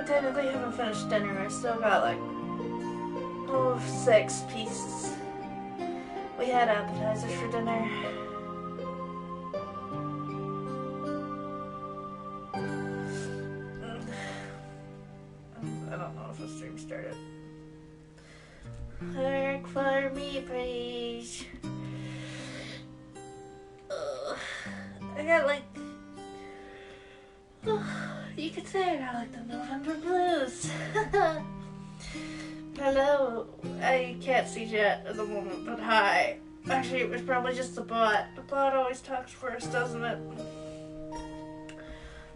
technically haven't finished dinner. I still got like 6 pieces. We had appetizers for dinner. I don't know if the stream started. Work for me, please. I got like, you could say I got like the November blues. Hello, I can't see yet at the moment, but hi. Actually, it was probably just the bot. The bot always talks first, doesn't it?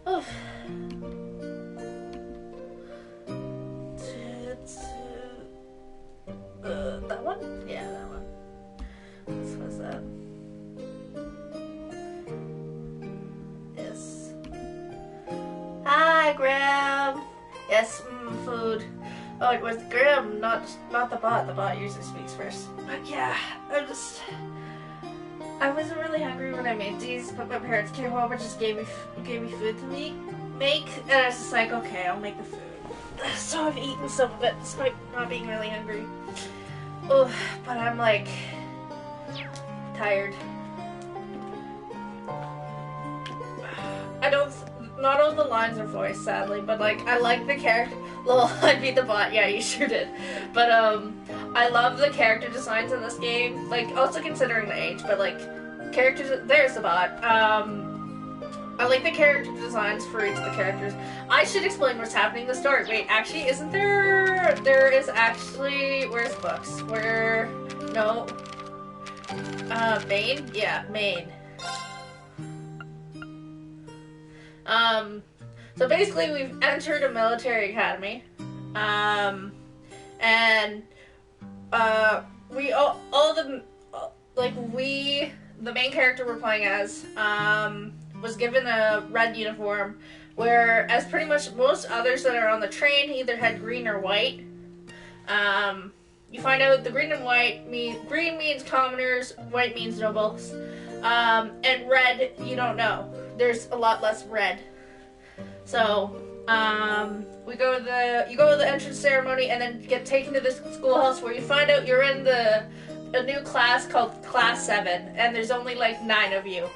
Oh. That one? Yeah, that one. What was that? Yes. Hi, Graham. Yes, food. Oh, it was Graham, not the bot. The bot usually speaks first. But yeah, I wasn't really hungry when I made these, but my parents came home and just gave me food to make, and I was just like, okay, I'll make the food. So I've eaten some of it, despite not being really hungry. Oh, but I'm like tired. Not all the lines are voiced, sadly, but like I like the character. Lol, I beat the bot. Yeah, you sure did. But I love the character designs in this game. Like, also considering the age, but like characters. There's the bot. I like the character designs for each of the characters. I should explain what's happening in the story. Wait, actually, isn't there? There is actually. Where's books? Where? No. Maine? Yeah, Maine. So basically we've entered a military academy, and, the main character we're playing as, was given a red uniform, whereas pretty much most others that are on the train either had green or white. You find out the green and white green means commoners, white means nobles, and red, you don't know. There's a lot less red. So, you go to the entrance ceremony and then get taken to this schoolhouse where you find out you're in a new class called Class 7, and there's only like 9 of you.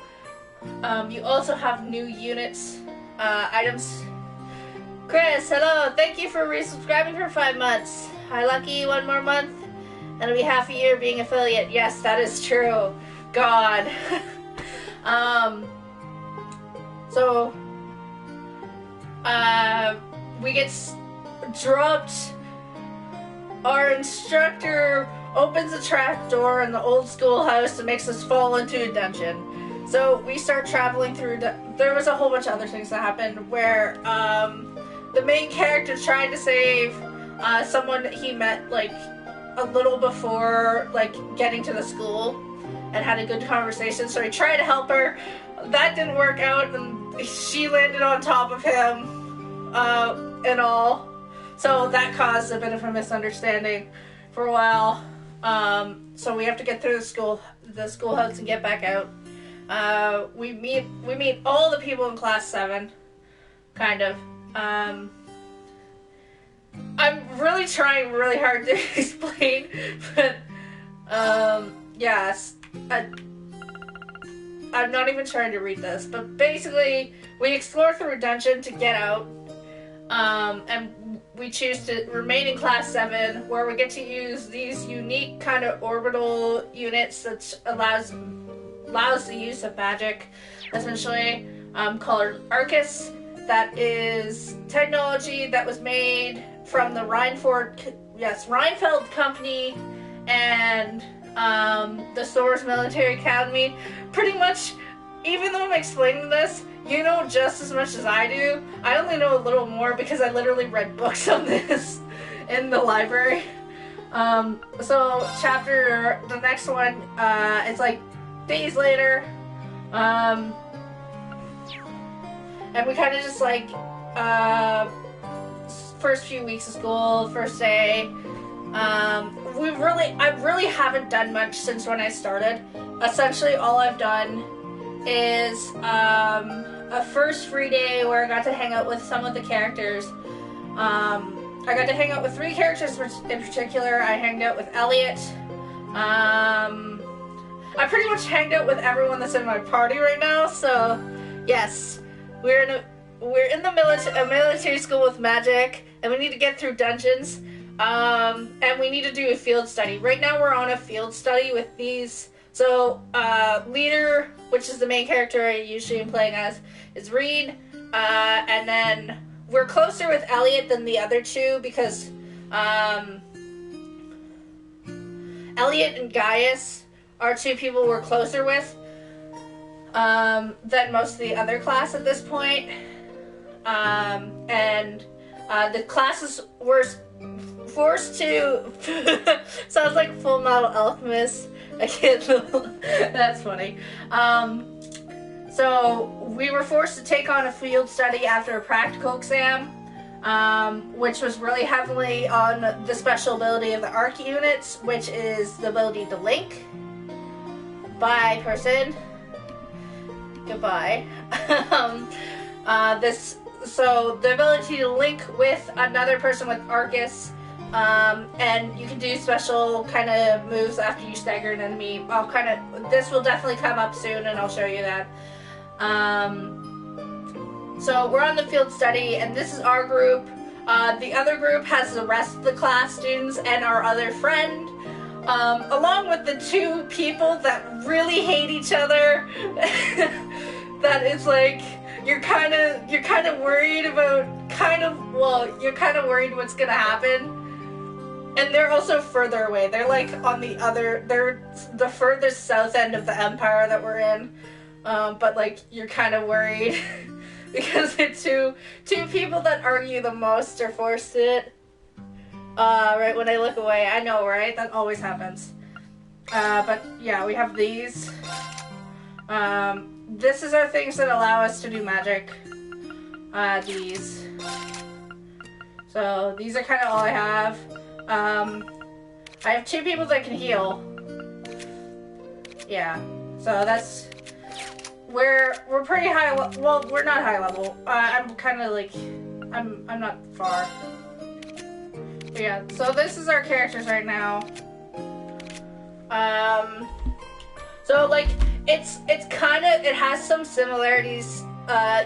You also have new units, items. Chris, hello, thank you for resubscribing for 5 months. Hi, Lucky, 1 more month, and it'll be half a year being affiliate. Yes, that is true. God. So, we get dropped. Our instructor opens a trap door in the old schoolhouse and makes us fall into a dungeon. So we start traveling through. There was a whole bunch of other things that happened where the main character tried to save someone that he met like a little before like getting to the school and had a good conversation. So he tried to help her. That didn't work out, and she landed on top of him, and all. So that caused a bit of a misunderstanding for a while. So we have to get through the schoolhouse and get back out. We meet all the people in Class 7, kind of. I'm really trying really hard to explain, but yes. I'm not even trying to read this, but basically, we explore through a dungeon to get out, and we choose to remain in Class 7, where we get to use these unique kind of orbital units that allows the use of magic, essentially, called Arcus. That is technology that was made from the Reinfeld Company and the Soares Military Academy. Pretty much, even though I'm explaining this, you know just as much as I do. I only know a little more because I literally read books on this in the library. So the next one, it's like days later, and we kind of just like, first few weeks of school, first day, I really haven't done much since when I started. Essentially, all I've done is a first free day where I got to hang out with some of the characters. I got to hang out with 3 characters in particular. I hanged out with Elliot. I pretty much hanged out with everyone that's in my party right now. So, yes, we're in the military school with magic, and we need to get through dungeons. And we need to do a field study. Right now, we're on a field study with these. So, leader, which is the main character I usually am playing as, is Reed. And then we're closer with Elliot than the other 2 because Elliot and Gaius are 2 people we're closer with than most of the other class at this point. And the classes were forced to sounds like Full Metal Alchemist. I can't. That's funny. So we were forced to take on a field study after a practical exam, which was really heavily on the special ability of the ARC units, which is the ability to link. Bye, person. Goodbye. So the ability to link with another person with Arcus, and you can do special kind of moves after you stagger an enemy. This will definitely come up soon, and I'll show you that. So we're on the field study, and this is our group. The other group has the rest of the class students and our other friend, along with the 2 people that really hate each other. That is like, you're kind of worried about, you're kind of worried what's gonna happen. And they're also further away. They're like they're the furthest south end of the empire that we're in. But like, you're kind of worried because they're two people that argue the most are forced to it. Right when I look away. I know, right? That always happens. But yeah, we have these. This is our things that allow us to do magic. These. So these are kind of all I have. I have 2 people that can heal. Yeah. So that's... We're pretty high well, we're not high level. I'm kind of like... I'm not far. But yeah, so this is our characters right now. So like, it's kind of... It has some similarities.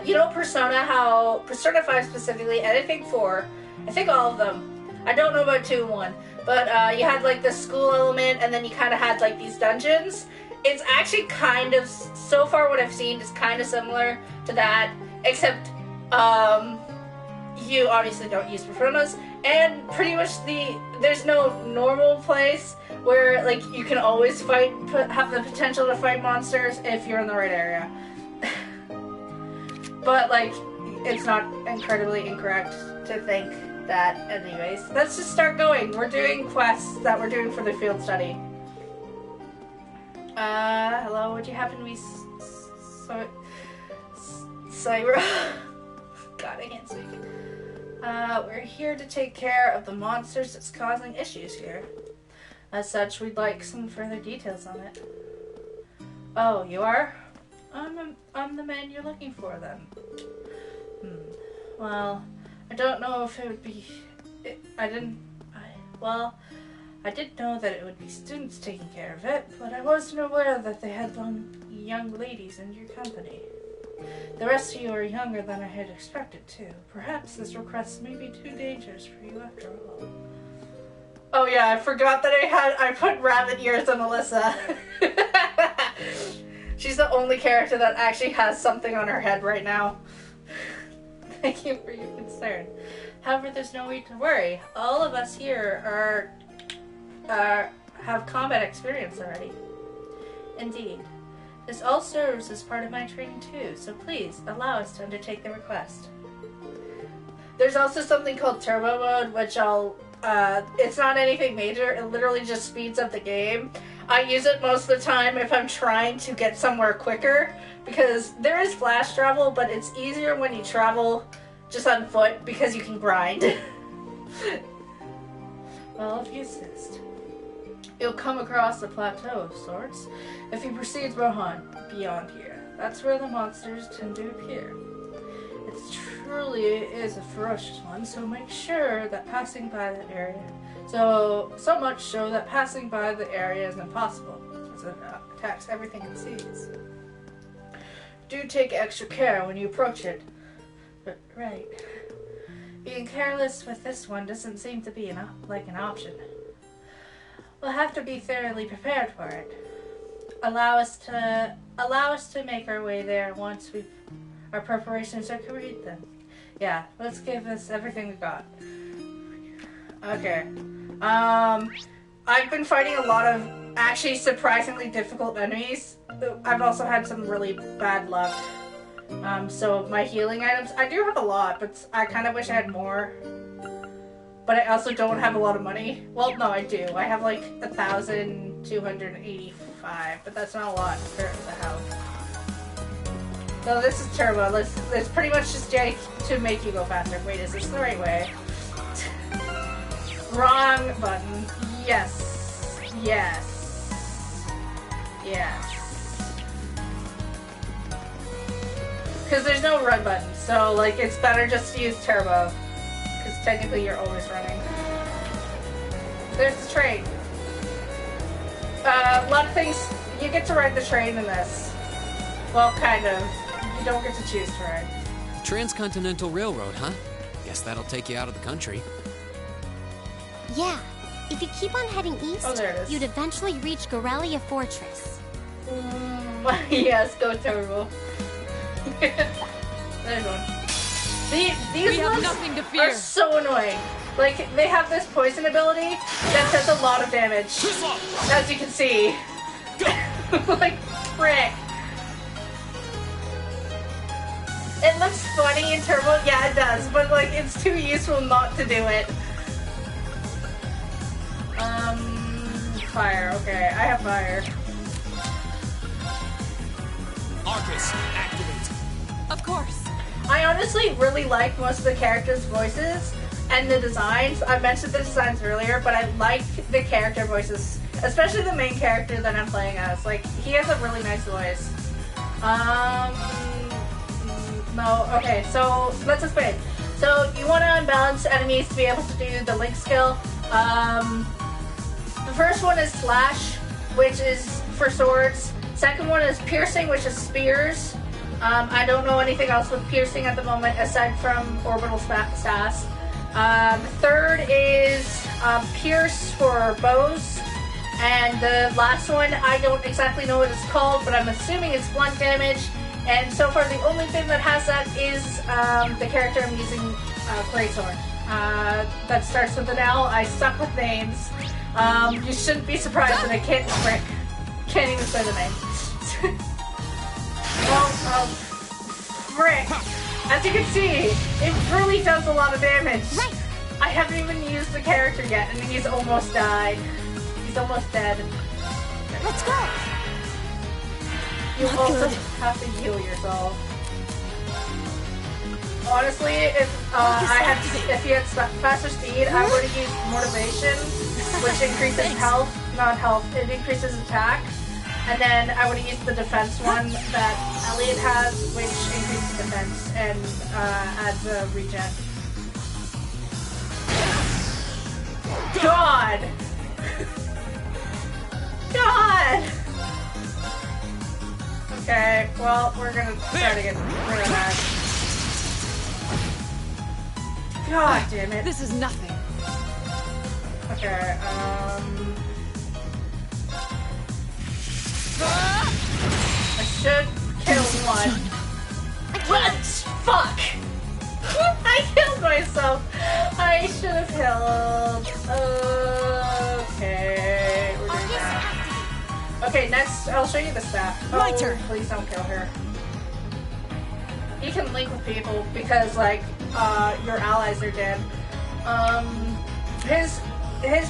You know Persona 5 specifically, and I think 4. I think all of them. I don't know about 2 and 1. But you had like the school element, and then you kind of had like these dungeons. It's actually kind of, so far what I've seen is kind of similar to that, except you obviously don't use Personas, and pretty much there's no normal place where like you can always have the potential to fight monsters if you're in the right area. But like, it's not incredibly incorrect to think that. Anyways, let's just start going. We're doing quests that we're doing for the field study. Hello, would you happen to be Cyber? God, I can't speak. We're here to take care of the monsters that's causing issues here. As such, we'd like some further details on it. Oh, you are? I'm the man you're looking for, then. Well, I don't know if it would be... I did know that it would be students taking care of it, but I wasn't aware that they had young ladies in your company. The rest of you are younger than I had expected, too. Perhaps this request may be too dangerous for you after all. Oh yeah, I forgot that I put rabbit ears on Alyssa. She's the only character that actually has something on her head right now. Thank you for your concern. However, there's no need to worry. All of us here have combat experience already. Indeed. This all serves as part of my training too, so please allow us to undertake the request. There's also something called Turbo Mode, which it's not anything major, it literally just speeds up the game. I use it most of the time if I'm trying to get somewhere quicker, because there is flash travel, but it's easier when you travel just on foot because you can grind. Well, if you insist. You'll come across a plateau of sorts if you proceed beyond here. That's where the monsters tend to appear. It truly is a ferocious one, so make sure that passing by that area. So much so that passing by the area is impossible, as it attacks everything it sees. Do take extra care when you approach it. But, right. Being careless with this one doesn't seem to be an option. We'll have to be thoroughly prepared for it. Allow us to make our way there once our preparations are complete then. Yeah, let's give us everything we got. Okay. I've been fighting a lot of actually surprisingly difficult enemies. I've also had some really bad luck. So my healing items, I do have a lot, but I kind of wish I had more. But I also don't have a lot of money. Well, no, I do. I have like 1,285, but that's not a lot compared to the health. So this is turbo. It's pretty much just to make you go faster. Wait, is this the right way? Wrong button. Yes. Yes. Yes. Because there's no run button, so like it's better just to use turbo. Because technically you're always running. There's the train. A lot of things, you get to ride the train in this. Well, kind of. You don't get to choose to ride. Transcontinental Railroad, huh? Guess that'll take you out of the country. Yeah. If you keep on heading east, you'd eventually reach Gorelia Fortress. Yes, go turbo. There's one. These ones nothing to fear. Are so annoying. Like, they have this poison ability that does a lot of damage. As you can see. Like, frick. It looks funny in turbo, yeah it does, but like, it's too useful not to do it. Fire, okay, I have fire. Arcus, activate. Of course. I honestly really like most of the characters' voices and the designs. I mentioned the designs earlier, but I like the character voices, especially the main character that I'm playing as. Like, he has a really nice voice. No, okay, so let's explain. So you want to unbalance enemies to be able to do the link skill. The first one is Slash, which is for swords. Second one is Piercing, which is spears. I don't know anything else with Piercing at the moment aside from Orbital Sass. Third is Pierce for bows. And the last one, I don't exactly know what it's called, but I'm assuming it's blunt damage. And so far, the only thing that has that is the character I'm using, Greatsword. That starts with an L. I suck with names. You shouldn't be surprised that I can't even say the name. Well, frick. As you can see, it really does a lot of damage. Right. I haven't even used the character yet, and he's almost died. He's almost dead. Let's go. You also have to heal yourself. Honestly, if if you had faster speed, I would have used motivation, which increases health, not health. It increases attack, and then I would have used the defense one that Elliot has, which increases defense and adds a regen. God. God. Okay, well, we're gonna try to get rid of that. God damn it. This is nothing. Okay, I should kill one. What? Fuck! I killed myself! I should have killed. Okay, we're doing that. Okay, next, I'll show you the staff. My turn. Please don't kill her. You can link with people because, like, your allies are dead. His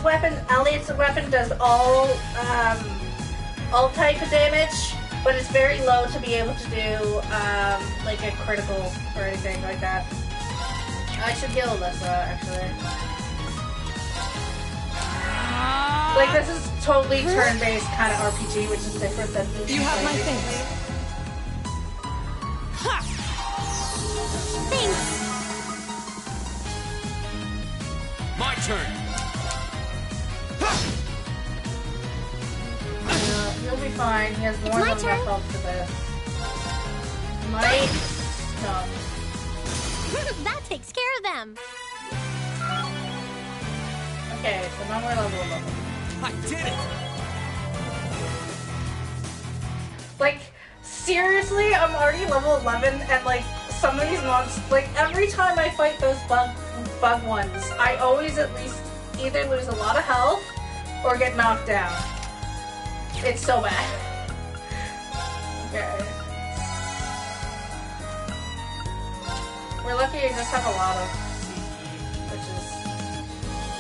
weapon, Elliot's weapon, does all type of damage, but it's very low to be able to do, like a critical or anything like that. I should heal Alyssa, actually. Like, this is totally turn-based kind of RPG, which is different than... You have my things. Thanks. My turn. You'll be fine. He has more than enough health for this. Might. No. That takes care of them. Okay, so now we're level 11. I did it! Like, seriously, I'm already level 11, and like, some of these mobs, like, every time I fight those bug ones, I always at least either lose a lot of health or get knocked down. It's so bad. Okay. We're lucky to just have a lot of CP, which is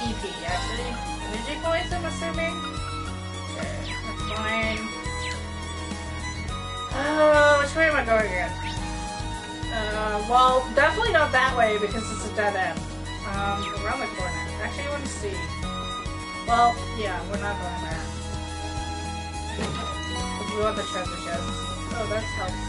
EP, actually. Energy points, I'm assuming? Okay, that's fine. Which way am I going again? Well, definitely not that way because it's a dead end. Around the corner. Actually, I want to see. Well, yeah, we're not going there. We want the treasure chest. Oh, that's helpful.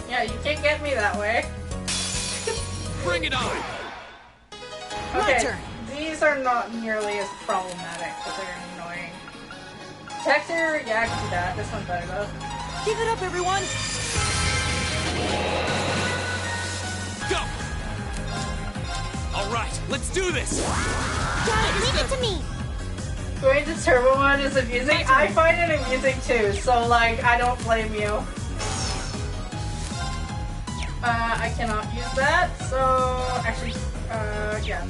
Yeah, you can't get me that way. Bring it on! Okay, these are not nearly as problematic, but they're annoying. Detector, yeah, I can do that. This one's better though. Give it up, everyone! Go! Alright, let's do this! Got it, leave it to me! Going to turbo mode is amusing. I find it amusing too, so like, I don't blame you. I cannot use that, so actually, yeah.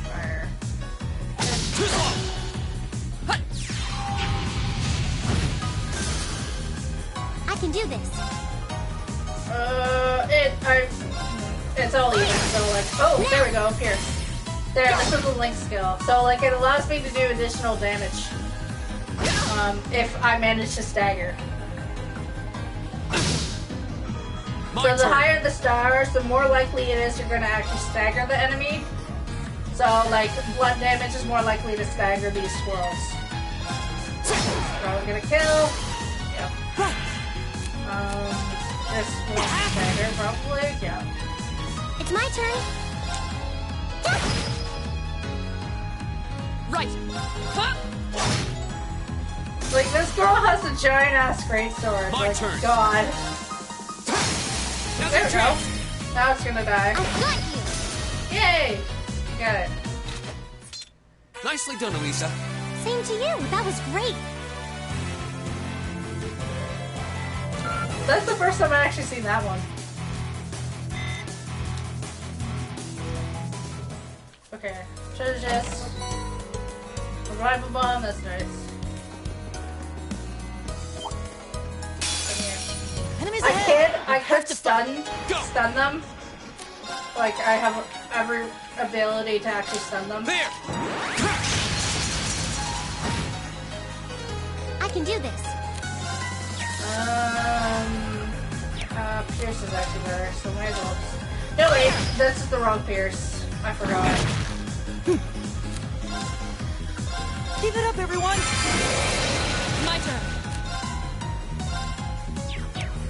Fire. I can do this. It's all even, so like, oh, there we go, here. There, this is the link skill. So like, it allows me to do additional damage, if I manage to stagger. So the higher the stars, the more likely it is you're going to actually stagger the enemy. So like, blood damage is more likely to stagger these squirrels. Probably gonna kill. Yep. This will stagger probably. Yeah. It's my turn. Right. Like, this girl has a giant ass greatsword. Like, turn. God. There we go. Now it's gonna die. I got you. Yay! You got it. Nicely done, Elisa. Same to you. That was great. That's the first time I've actually seen that one. Okay. Treasure chest. Revival bomb, that's nice. I could stun them. Like, I have every ability to actually stun them. There! I can do this. Pierce is actually better, so might as well just... No, wait, this is the wrong Pierce. I forgot. Give it up, everyone! My turn.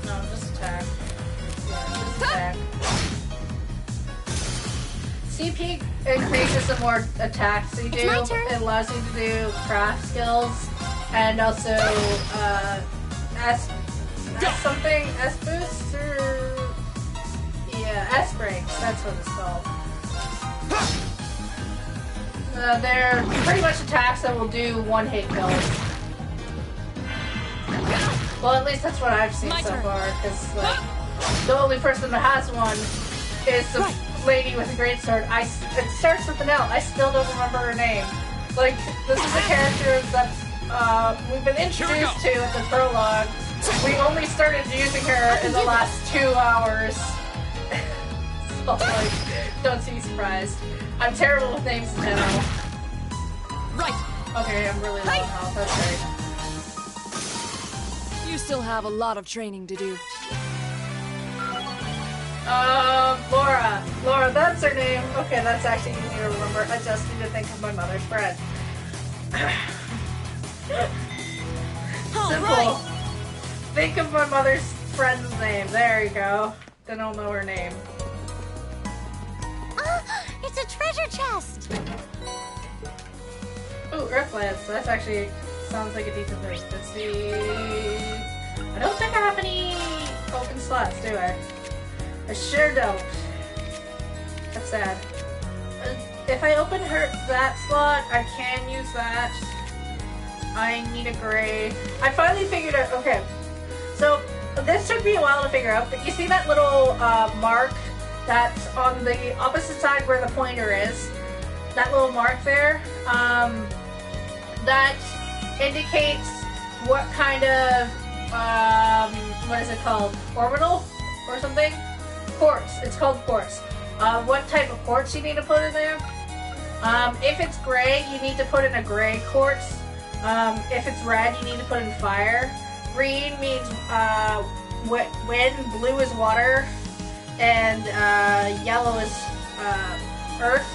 No, just attack. Yeah, just attack. CP increases the more attacks you do. It allows you to do craft skills and also S boost or S breaks. That's what it's called. They're pretty much attacks that will do one-hit kills. Well, at least that's what I've seen so far. Because like, the only person that has one is the lady with a greatsword. It starts with an L. I still don't remember her name. Like, this is a character that we've been introduced to in the prologue. We only started using her in the last 2 hours. So, like, don't be surprised. I'm terrible with names in general. Right. Okay, I'm really low on health. That's great. You still have a lot of training to do. Laura. Laura, that's her name. Okay, that's actually easy to remember. I just need to think of my mother's friend. Simple. Right. Think of my mother's friend's name. There you go. They don't know her name. It's a treasure chest! Ooh, Earthlands. That's actually sounds like a decent place. Let's see. I don't think I have any open slots, do I? I sure don't. That's sad. If I open that slot, I can use that. I need a gray. I finally figured out. Okay, so this took me a while to figure out, but you see that little mark that's on the opposite side where the pointer is? That little mark there? That indicates what kind of, what is it called? Orbital or something? Quartz. It's called quartz. What type of quartz you need to put in there? If it's gray, you need to put in a gray quartz. If it's red, you need to put in fire. Green means wind, blue is water, and yellow is earth.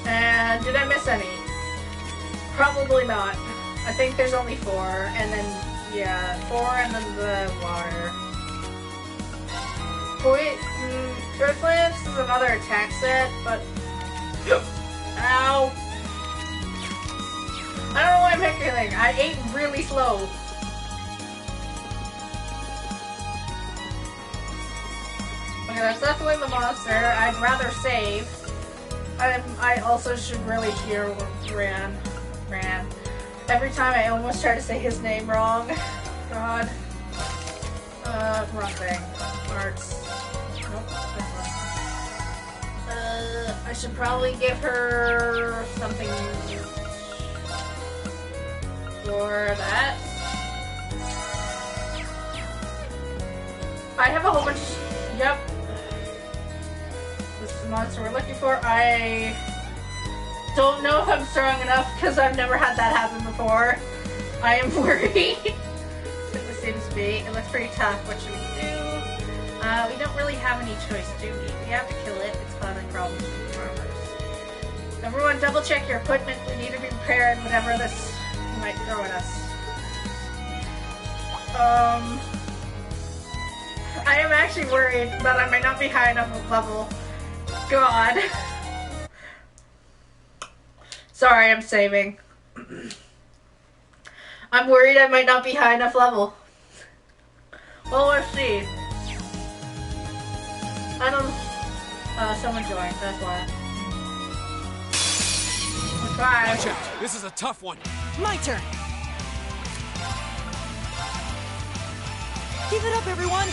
And did I miss any? Probably not. I think there's only 4, and then, yeah, 4 and then the water. Earthlands is another attack set, but... Ow! I don't know why I'm hiccuping. I ate really slow. Okay, that's definitely the monster. I'd rather save. I also should really hear Ran. Every time I almost try to say his name wrong. God. Wrong thing. Arts. Nope, that's wrong. I should probably give her something for that. I have a whole bunch. Yep. This is the monster we're looking for. I don't know if I'm strong enough because I've never had that happen before. I am worried. It seems to be. It looks pretty tough. What should we do? We don't really have any choice, do we? We have to kill it. It's causing problems with the farmers. Everyone, double check your equipment. We need to be prepared whenever this might throw at us. I am actually worried that I might not be high enough of level. God. Sorry, I'm saving. I'm worried I might not be high enough level. Well, let's see. I don't... someone joined, that's why. Bye. Watch out, this is a tough one. My turn. Give it up, everyone.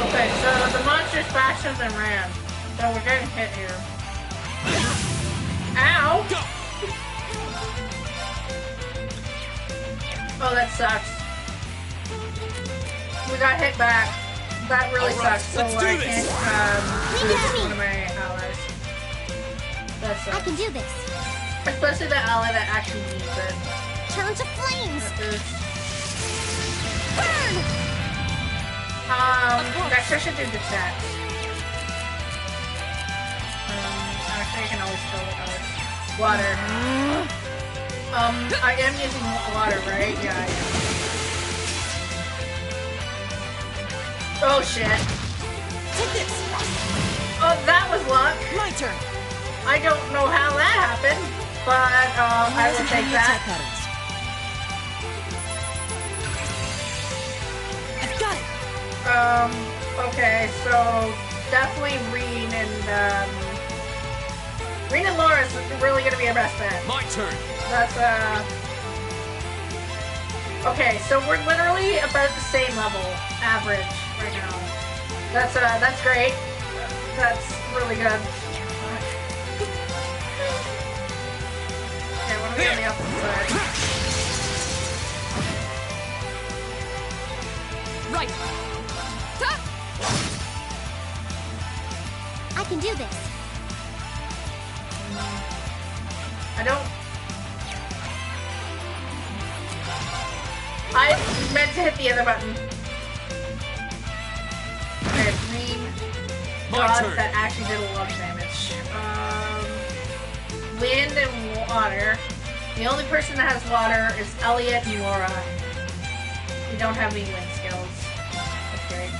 Okay, so the monster's faster than Ran. So we're getting hit here. Ow! Go. Oh, that sucks. We got hit back. That really sucks. So let's do I this. can't use one of my allies. That sucks. I can do this. Especially the ally that actually needs it. Turn to flames. Burn! Next I should do the chat. Actually I can always fill it out. Water. I am using water, right? Yeah, I am. Oh shit. Take this. Oh, that was luck. My turn. I don't know how that happened, but I will take that. Patterns. I've got it. Okay, so definitely Reen and Laura is really gonna be our best bet. My turn. That's okay, so we're literally about the same level average right now. That's great. That's really good. Okay, what are we on the opposite side? Right. I can do this. I don't... I meant to hit the other button. Okay, green My god turn. that actually did a lot of damage. wind and water. The only person that has water is Elliot and Laura. We don't have any wind skills. That's great.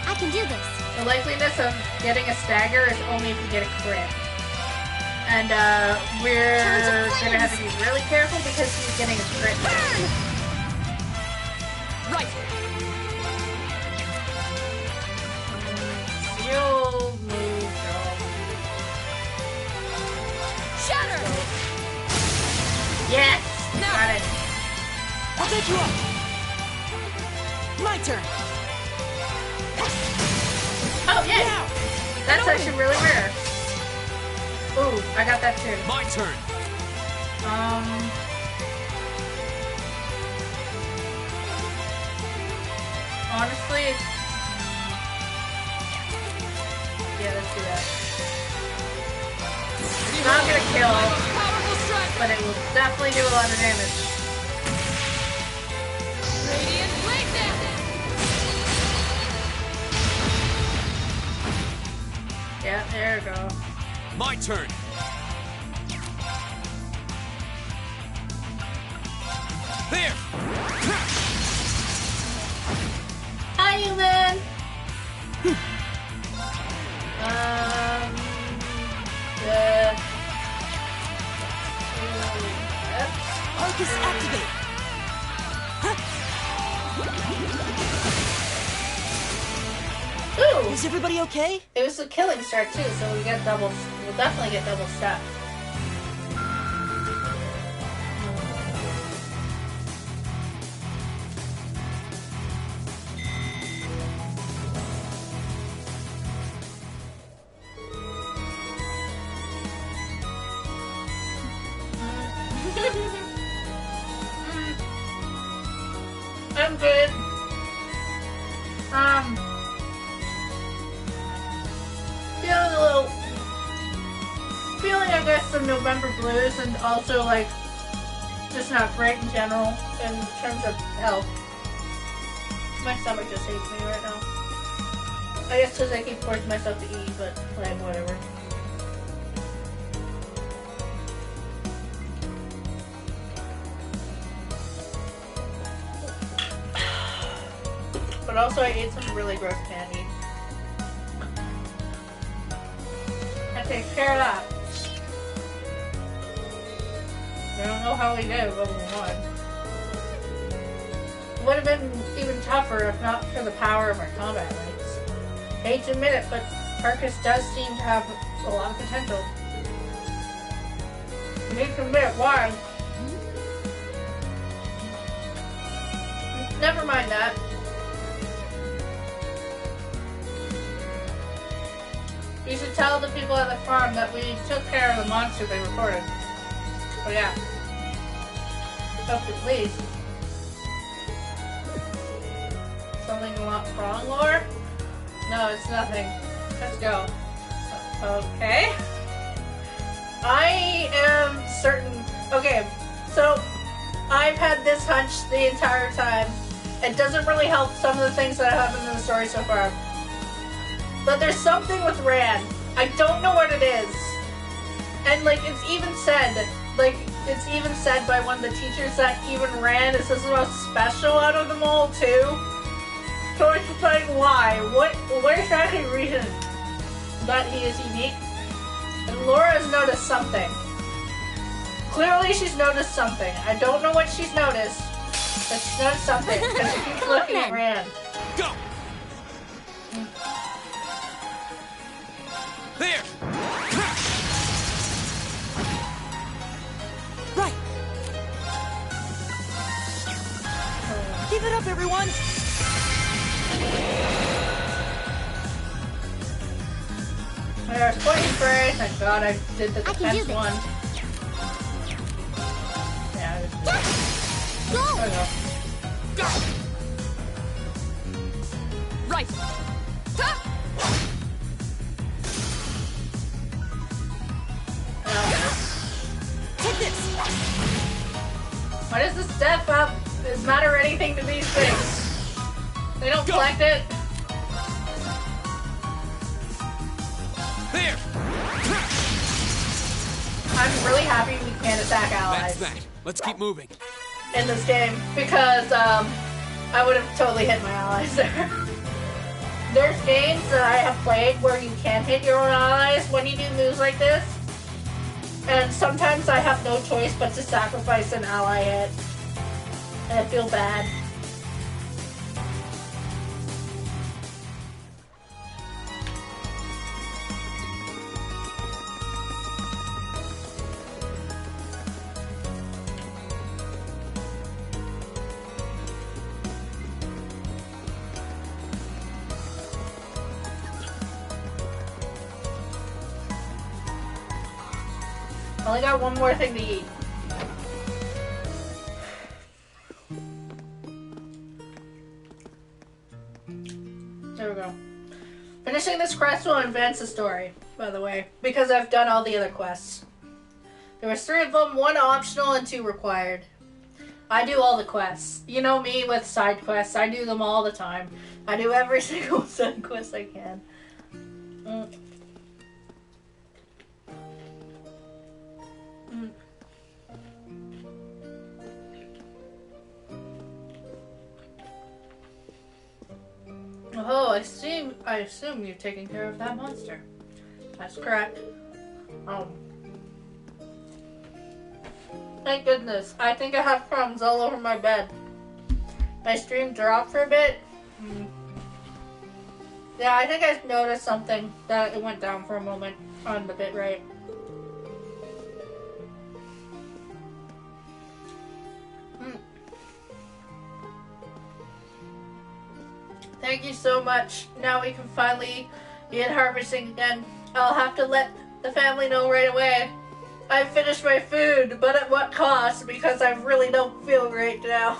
I can do this. The likeliness of getting a stagger is only if you get a crit. And we're gonna have to be really careful because he's getting a crit. Right. You'll move, girl. Shatter! Yes! Now. Got it. I'll take you up. My turn. Oh, yay! Now. That's actually really rare. Ooh, I got that too. My turn. Honestly, yeah, let's do that. It's not gonna kill, Powerful strike. but it will definitely do a lot of damage. Radiant breakdown. Yeah, there we go. My turn. There. Hi, human! Arcus activate. Ooh! Is everybody okay? It was a killing start too, so we'll definitely get double step. I'm good. Feeling, I guess, some November blues, and also, like, just not great in general in terms of health. My stomach just hates me right now. I guess because I keep forcing myself to eat, but, like, whatever. But also, I ate some really gross candy. That takes care of that. I don't know how we did level 1. Would have been even tougher if not for the power of our combat links. Hate to admit it, but Arcus does seem to have a lot of potential. You need to admit why. Never mind that. You should tell the people at the farm that we took care of the monster they reported. Oh yeah. Hope you please. Something wrong, Lore? No, it's nothing. Let's go. Okay. I am certain. Okay, so I've had this hunch the entire time. It doesn't really help some of the things that happened in the story so far. But there's something with Rand. I don't know what it is. And like it's even said by one of the teachers that even Rand is the most special out of them all too. So it's just like why? What is actually the reason that he is unique? And Laura has noticed something. Clearly she's noticed something. I don't know what she's noticed, but she's noticed something because she keeps looking at Rand. Go. There. Right. Keep it up, everyone. There's poison spray. Thank God I did the defense one. Yeah, I just did it. Go! There we go. Go. Right. Ha! Take this. Why does the step up matter anything to these things? They don't collect it. There. I'm really happy we can't attack allies. That's that. Let's keep moving. In this game, because I would have totally hit my allies there. There's games that I have played where you can't hit your own allies when you do moves like this, and sometimes I have no choice but to sacrifice an ally hit, and I feel bad. I only got one more thing to eat. There we go. Finishing this quest will advance the story, by the way, because I've done all the other quests. There was 3 of them, 1 optional and 2 required. I do all the quests. You know me with side quests. I do them all the time. I do every single side quest I can. Oh, I assume you're taking care of that monster. That's correct. Thank goodness. I think I have crumbs all over my bed. My stream dropped for a bit. Yeah, I think I noticed something that it went down for a moment on the bitrate. Thank you so much. Now we can finally begin harvesting again. I'll have to let the family know right away. I finished my food, but at what cost? Because I really don't feel great now.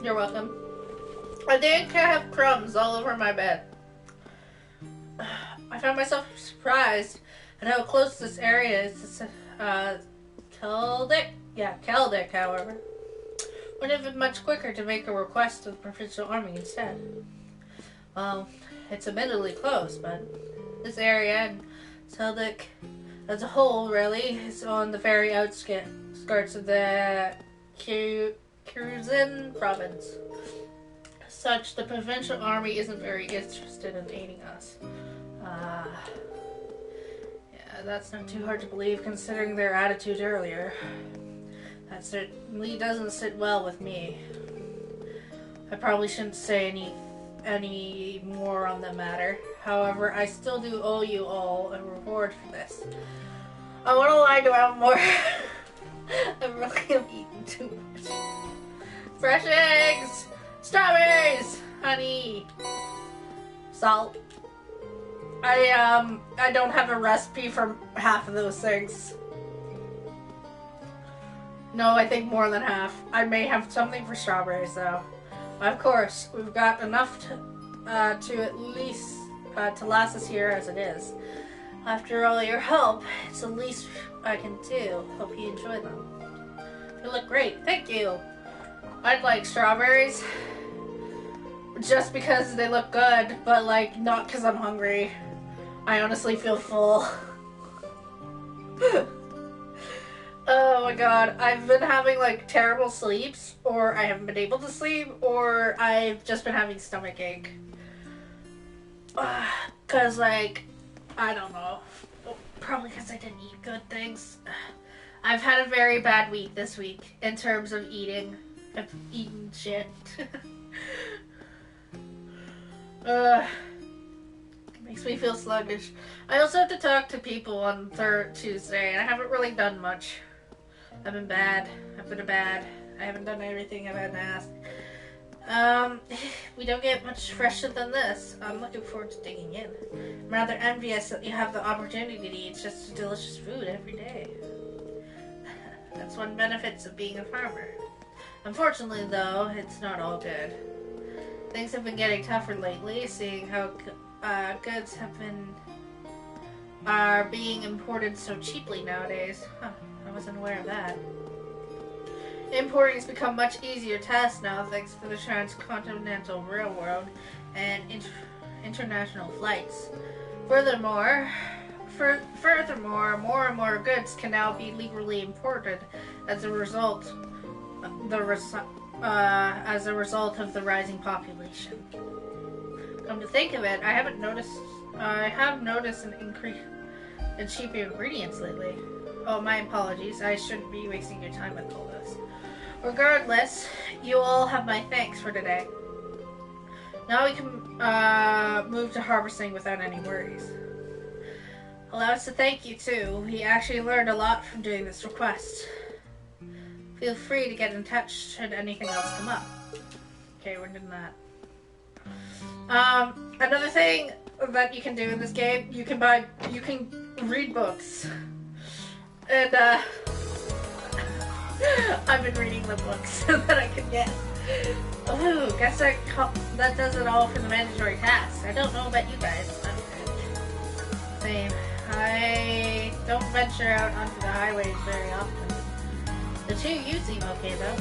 You're welcome. I think I have crumbs all over my bed. I found myself surprised at how close this area is to Keldic. Yeah, Keldic, however. Would have been much quicker to make a request to the provincial army instead. Well, it's admittedly close, but this area and Keldic as a whole, really, is on the very outskirts of the Kyrgyzstan province. As such, the provincial army isn't very interested in aiding us. Yeah, that's not too hard to believe considering their attitude earlier. That certainly doesn't sit well with me. I probably shouldn't say any more on the matter. However, I still do owe you all a reward for this. I won't lie to have more. I really am eating too much. Fresh eggs! Strawberries! Honey! Salt. I don't have a recipe for half of those things. No, I think more than half. I may have something for strawberries, though. Of course, we've got enough to at least to last us here as it is. After all your help, it's the least I can do. Hope you enjoy them. They look great. Thank you. I'd like strawberries. Just because they look good, but like not because I'm hungry. I honestly feel full. Oh my god, I've been having like terrible sleeps, or I haven't been able to sleep, or I've just been having stomach ache. Cause like, I don't know. Probably because I didn't eat good things. I've had a very bad week this week in terms of eating. I've eaten shit. Makes me feel sluggish. I also have to talk to people on Tuesday, and I haven't really done much. I've been bad. I haven't done everything I've had to ask. We don't get much fresher than this. I'm looking forward to digging in. I'm rather envious that you have the opportunity to eat just delicious food every day. That's one benefit of being a farmer. Unfortunately, though, it's not all good. Things have been getting tougher lately, seeing how goods have been are being imported so cheaply nowadays. Huh, I wasn't aware of that. Importing has become much easier task now thanks to the transcontinental railroad and international flights. Furthermore, more and more goods can now be legally imported as a result of the rising population. Come to think of it, I have noticed an increase in cheap ingredients lately. Oh, my apologies. I shouldn't be wasting your time with all this. Regardless, you all have my thanks for today. Now we can move to harvesting without any worries. Allow us to thank you too. We actually learned a lot from doing this request. Feel free to get in touch should anything else come up. Okay, we're doing that. Another thing that you can do in this game, you can read books. And, I've been reading the books that I can get. Oh, guess that does it all for the mandatory tasks. I don't know about you guys. Same. I don't venture out onto the highways very often. The two you seem okay though.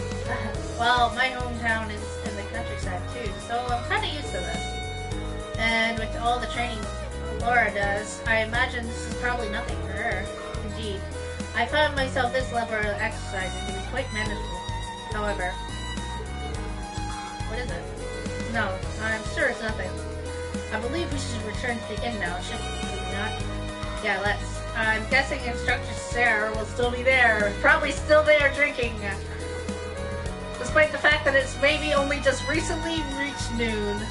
Well, my hometown is in the countryside too, so I'm kind of used to this. And with all the training Laura does, I imagine this is probably nothing for her. Indeed. I found myself this level of exercising to be quite manageable. However... What is it? No, I'm sure it's nothing. I believe we should return to the inn now, shouldn't we not? Yeah, let's. I'm guessing Instructor Sarah will still be there. Probably still there drinking. Despite the fact that it's maybe only just recently reached noon.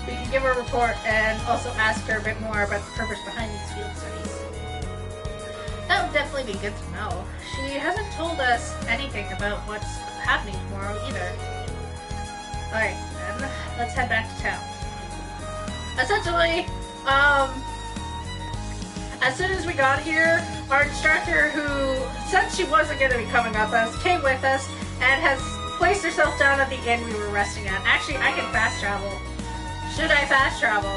We can give her a report and also ask her a bit more about the purpose behind these field studies. That would definitely be good to know. She hasn't told us anything about what's happening tomorrow either. Alright, then, let's head back to town. Essentially, as soon as we got here, our instructor, who said she wasn't going to be coming with us, came with us and has placed herself down at the inn we were resting at. Actually, I can fast travel. Should I fast travel?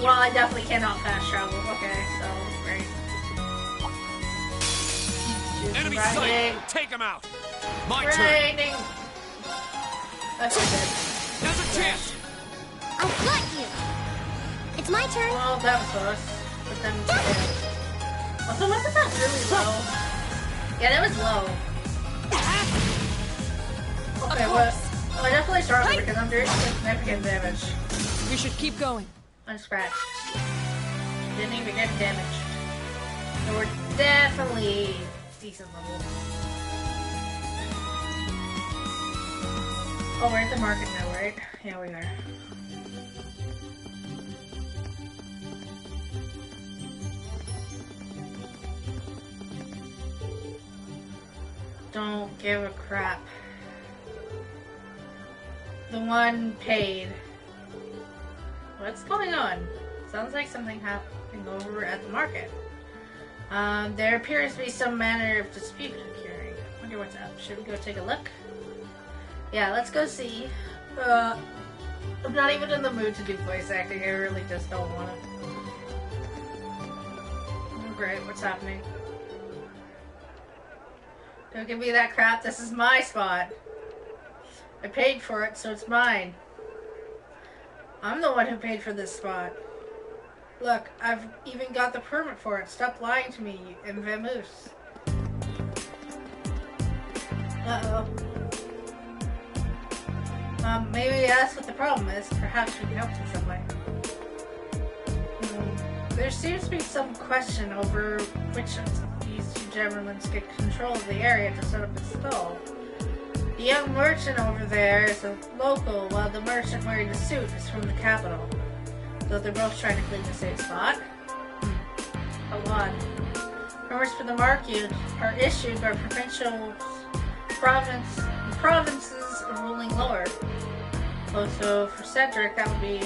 Well, I definitely cannot fast travel. Okay, so, great. Enemy sight! Take him out! My turn! That's good. Now's a chance! I'll gut you! It's my turn! Well, that was close. But then... Yeah. Also, wasn't that really low? Yeah, that was low. Okay, well, I definitely started because I'm doing significant damage. We should keep going. Unscratched. Didn't even get damage. So we're definitely decent level. Oh, we're at the market now, right? Yeah, we are. Don't give a crap. The one paid. What's going on? Sounds like something happening over at the market. There appears to be some manner of dispute occurring. Wonder what's up. Should we go take a look? Yeah, let's go see. I'm not even in the mood to do voice acting. I really just don't want it. Oh, great. What's happening? Don't give me that crap. This is my spot. I paid for it, so it's mine. I'm the one who paid for this spot. Look, I've even got the permit for it. Stop lying to me, in Vamoose. Uh-oh. Maybe that's what the problem is. Perhaps we can help in some way. There seems to be some question over which of these two gentlemen get control of the area to set up a stall. The young merchant over there is a local, while the merchant wearing the suit is from the capital. So they're both trying to clean the same spot. Hold on. Permits for the market are issued by provinces ruling lord. Also, for Cedric, that would be...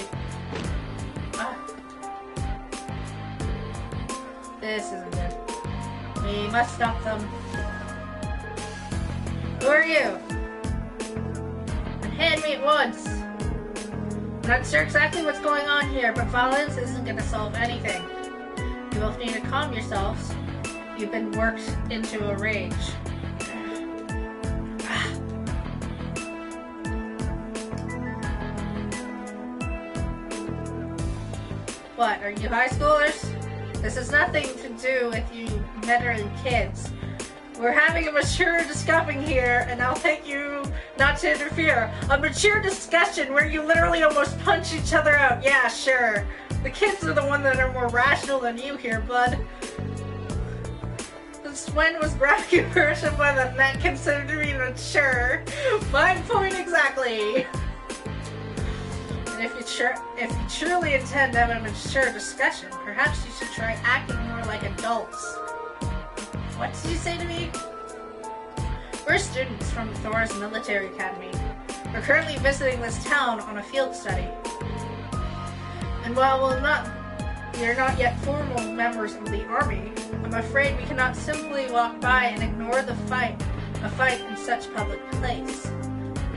This isn't good. We must stop them. Who are you? Unhand me at once. I'm not sure exactly what's going on here, but violence isn't going to solve anything. You both need to calm yourselves. You've been worked into a rage. What, are you high schoolers? This has nothing to do with you veteran kids. We're having a mature discussion here, and I'll thank you not to interfere. A mature discussion where you literally almost punch each other out. Yeah, sure. The kids are the ones that are more rational than you here, bud. Since when was grabbing a person by the neck considered to be mature? My point exactly. And if you truly intend to have a mature discussion, perhaps you should try acting more like adults. What did you say to me? We're students from Thor's Military Academy. We're currently visiting this town on a field study. And while we are not yet formal members of the army, I'm afraid we cannot simply walk by and ignore a fight in such public place.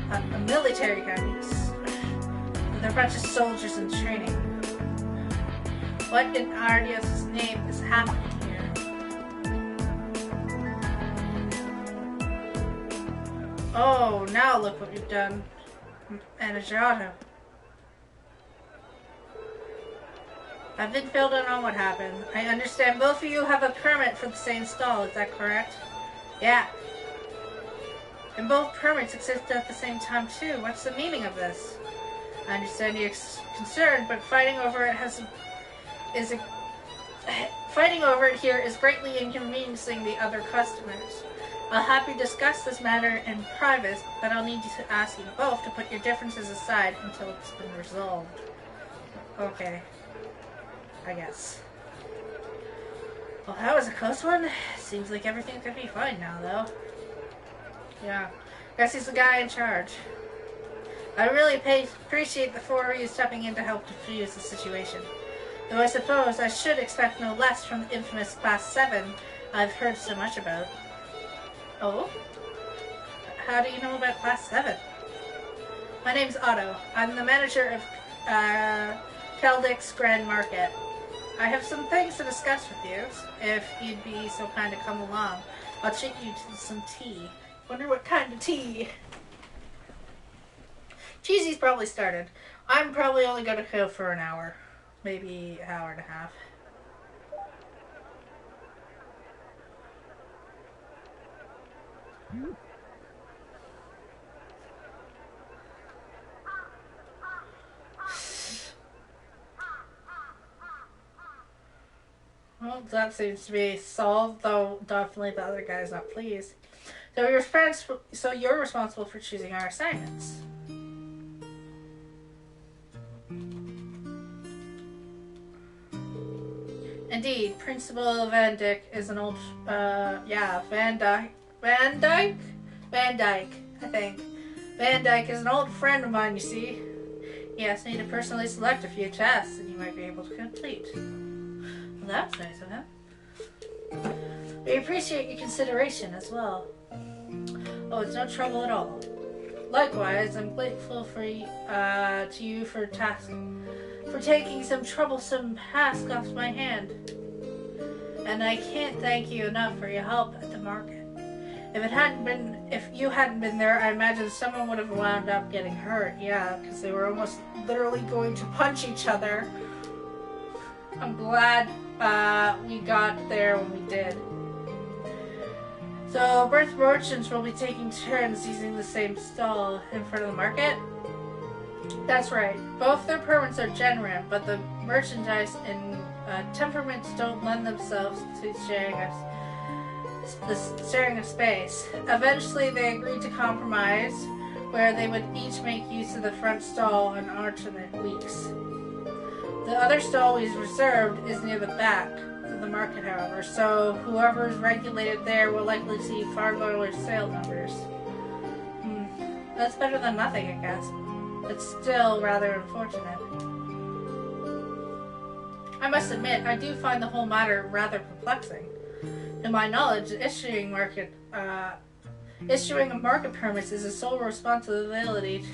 A military academy. They're a bunch of soldiers in training. What in Ardios' name is happening here? Oh, now look what you've done. Anajato. I've been filled in on what happened. I understand both of you have a permit for the same stall, is that correct? Yeah. And both permits exist at the same time too. What's the meaning of this? I understand you're concerned, but fighting over it here is greatly inconveniencing the other customers. I'll happily discuss this matter in private, but I'll need to ask you both to put your differences aside until it's been resolved. Okay. I guess. Well, that was a close one. Seems like everything's gonna be fine now, though. Yeah. Guess he's the guy in charge. I really appreciate the four of you stepping in to help defuse the situation. Though I suppose I should expect no less from the infamous Class 7 I've heard so much about. Oh? How do you know about Class 7? My name's Otto. I'm the manager of Keldix Grand Market. I have some things to discuss with you, if you'd be so kind to come along. I'll treat you to some tea. Wonder what kind of tea? Cheesy's probably started. I'm probably only going to go for an hour. Maybe an hour and a half. Well, that seems to be solved, though definitely the other guy's not pleased. So you're responsible for choosing our assignments. Indeed, Principal Van Dyke is an old, Van Dyke, I think. Van Dyke is an old friend of mine, you see. He asked me to personally select a few tasks that you might be able to complete. Well, that's nice of him. We appreciate your consideration as well. Oh, it's no trouble at all. Likewise, I'm grateful to you for taking some troublesome task off my hand. And I can't thank you enough for your help at the market. If you hadn't been there, I imagine someone would have wound up getting hurt. Yeah, because they were almost literally going to punch each other. I'm glad we got there when we did. So, both merchants will be taking turns using the same stall in front of the market. That's right. Both their permits are genuine, but the merchandise and temperaments don't lend themselves to sharing of space. Eventually, they agreed to compromise, where they would each make use of the front stall on alternate weeks. The other stall we reserved is near the back of the market, however, so whoever is regulated there will likely see far lower sale numbers. That's better than nothing, I guess. It's still rather unfortunate. I must admit, I do find the whole matter rather perplexing. To my knowledge, the issuing market Issuing a market permits is the sole responsibility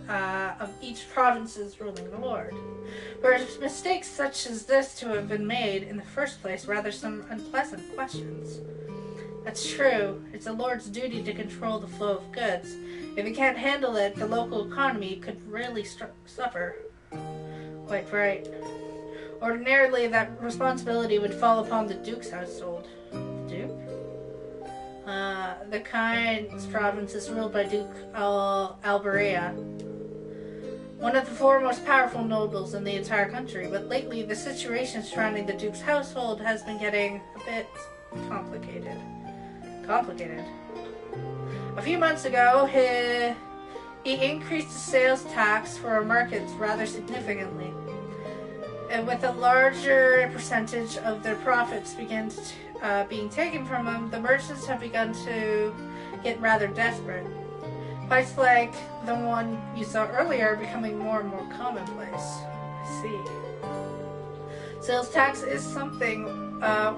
of each province's ruling lord. For mistakes such as this to have been made in the first place, rather some unpleasant questions. That's true. It's the lord's duty to control the flow of goods. If he can't handle it, the local economy could really suffer. Quite right. Ordinarily, that responsibility would fall upon the Duke's household. The Duke? The Kynes province is ruled by Duke Alberea, one of the four most powerful nobles in the entire country, but lately the situation surrounding the Duke's household has been getting a bit complicated. A few months ago, he increased the sales tax for our markets rather significantly, and with a larger percentage of their profits being taken from them, the merchants have begun to get rather desperate. Fights like the one you saw earlier are becoming more and more commonplace. I see. Sales tax is something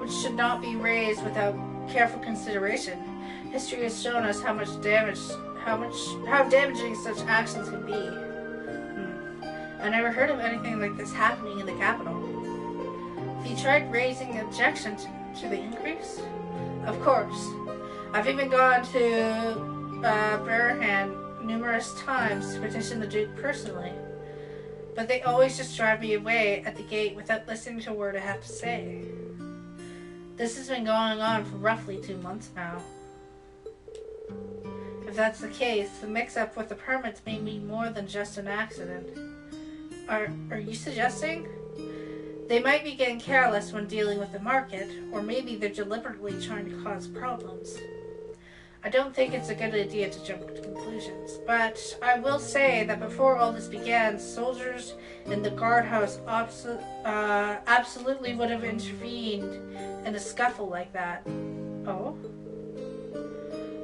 which should not be raised without careful consideration. History has shown us how damaging such actions can be. I never heard of anything like this happening in the capital. Have you tried raising objection to the increase? Of course. I've even gone to Barahan numerous times to petition the Duke personally, but they always just drive me away at the gate without listening to a word I have to say. This has been going on for roughly 2 months now. If that's the case, the mix-up with the permits may mean more than just an accident. Are you suggesting? They might be getting careless when dealing with the market, or maybe they're deliberately trying to cause problems. I don't think it's a good idea to jump to conclusions, but I will say that before all this began, soldiers in the guardhouse absolutely would have intervened in a scuffle like that. Oh?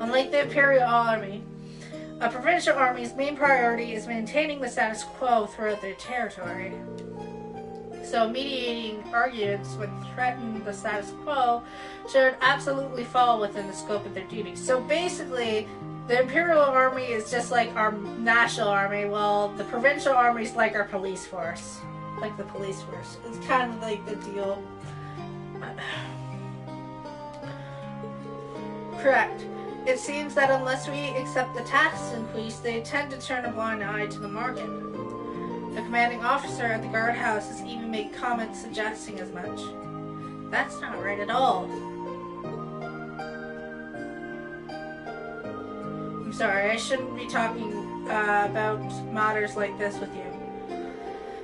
Unlike the Imperial Army, a provincial army's main priority is maintaining the status quo throughout their territory. So mediating arguments would threaten the status quo should absolutely fall within the scope of their duties. So basically, the Imperial Army is just like our national army, while the provincial army is like our police force. Like the police force. It's kind of like the deal. Correct. It seems that unless we accept the tax increase, they tend to turn a blind eye to the market. The commanding officer at the guardhouse has even made comments suggesting as much. That's not right at all. I'm sorry, I shouldn't be talking about matters like this with you.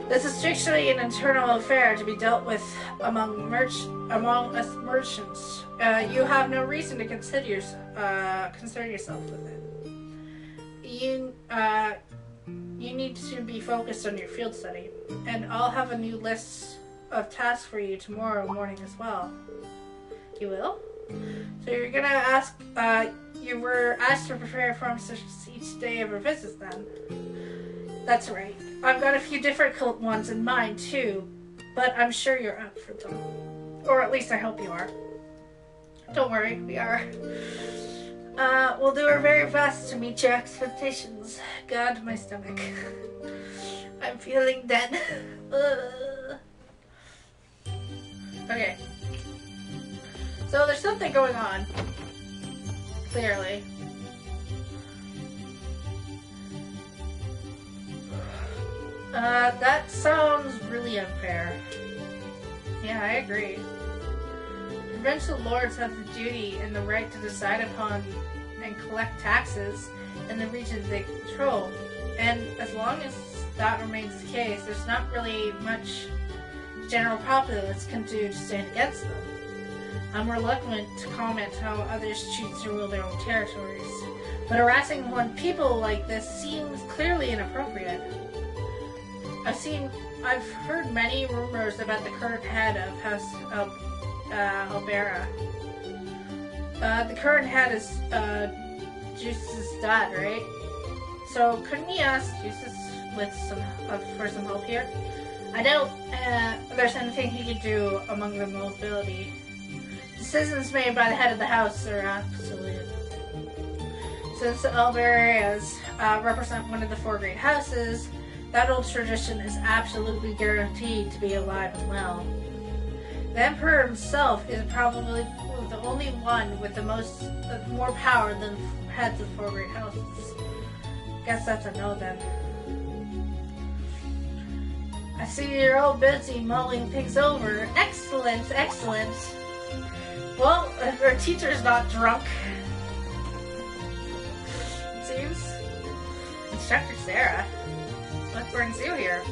This is strictly an internal affair to be dealt with among us merchants. You have no reason to concern yourself with it. You need to be focused on your field study, and I'll have a new list of tasks for you tomorrow morning as well. You will? So you're gonna ask, you were asked to prepare forms each day of your visits then? That's right. I've got a few difficult ones in mind too, but I'm sure you're up for them. Or at least I hope you are. Don't worry, we are. We'll do our very best to meet your expectations. God, my stomach. I'm feeling dead. Okay. So there's something going on. Clearly. That sounds really unfair. Yeah, I agree. Provincial lords have the duty and the right to decide upon and collect taxes in the regions they control. And as long as that remains the case, there's not really much the general populace can do to stand against them. I'm reluctant to comment how others choose to rule their own territories, but harassing people like this seems clearly inappropriate. I've heard many rumors about the current head of House Albera. The current head is Juice's dad, right? So couldn't we ask Juice for some help here? I doubt there's anything he could do among the nobility. Decisions made by the head of the house are absolute. Since the elder areas represent one of the 4 great houses, that old tradition is absolutely guaranteed to be alive and well. The Emperor himself is probably the only one with the more power than heads of 4 great houses. Guess that's a no then. I see you're all busy mulling things over. Excellent, excellent. Well, if our teacher's not drunk. Seems. Instructor Sarah, what brings you here?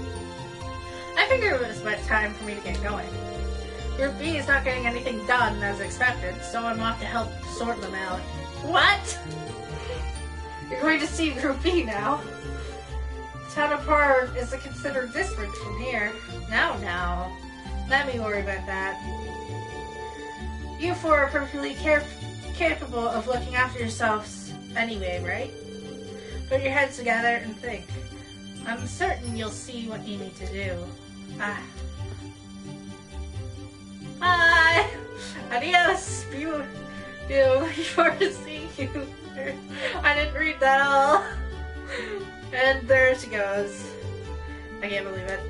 I figured it was about time for me to get going. Group B is not getting anything done as expected, so I'm off to help sort them out. What? You're going to see Group B now? Town of Par is a considered district from here. Now. Let me worry about that. You 4 are perfectly capable of looking after yourselves anyway, right? Put your heads together and think. I'm certain you'll see what you need to do. Hi! Adios! Before to see you. I didn't read that all. And there she goes. I can't believe it.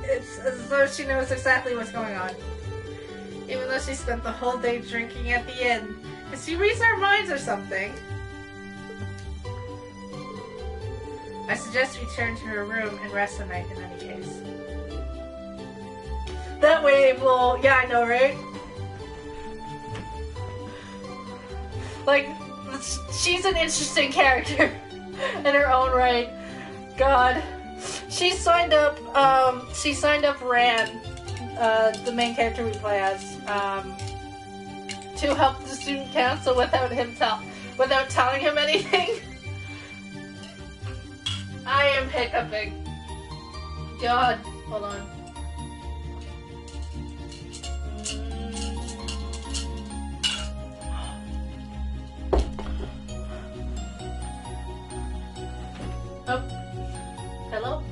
It's as though she knows exactly what's going on. Even though she spent the whole day drinking at the inn. Did she read our minds or something? I suggest we turn to her room and rest the night in any case. That way we'll... Yeah, I know, right? Like, she's an interesting character in her own right. God. She signed up Ran, the main character we play as, to help the student council without telling him anything. I am hiccuping. God, hold on. Oh. Pillow?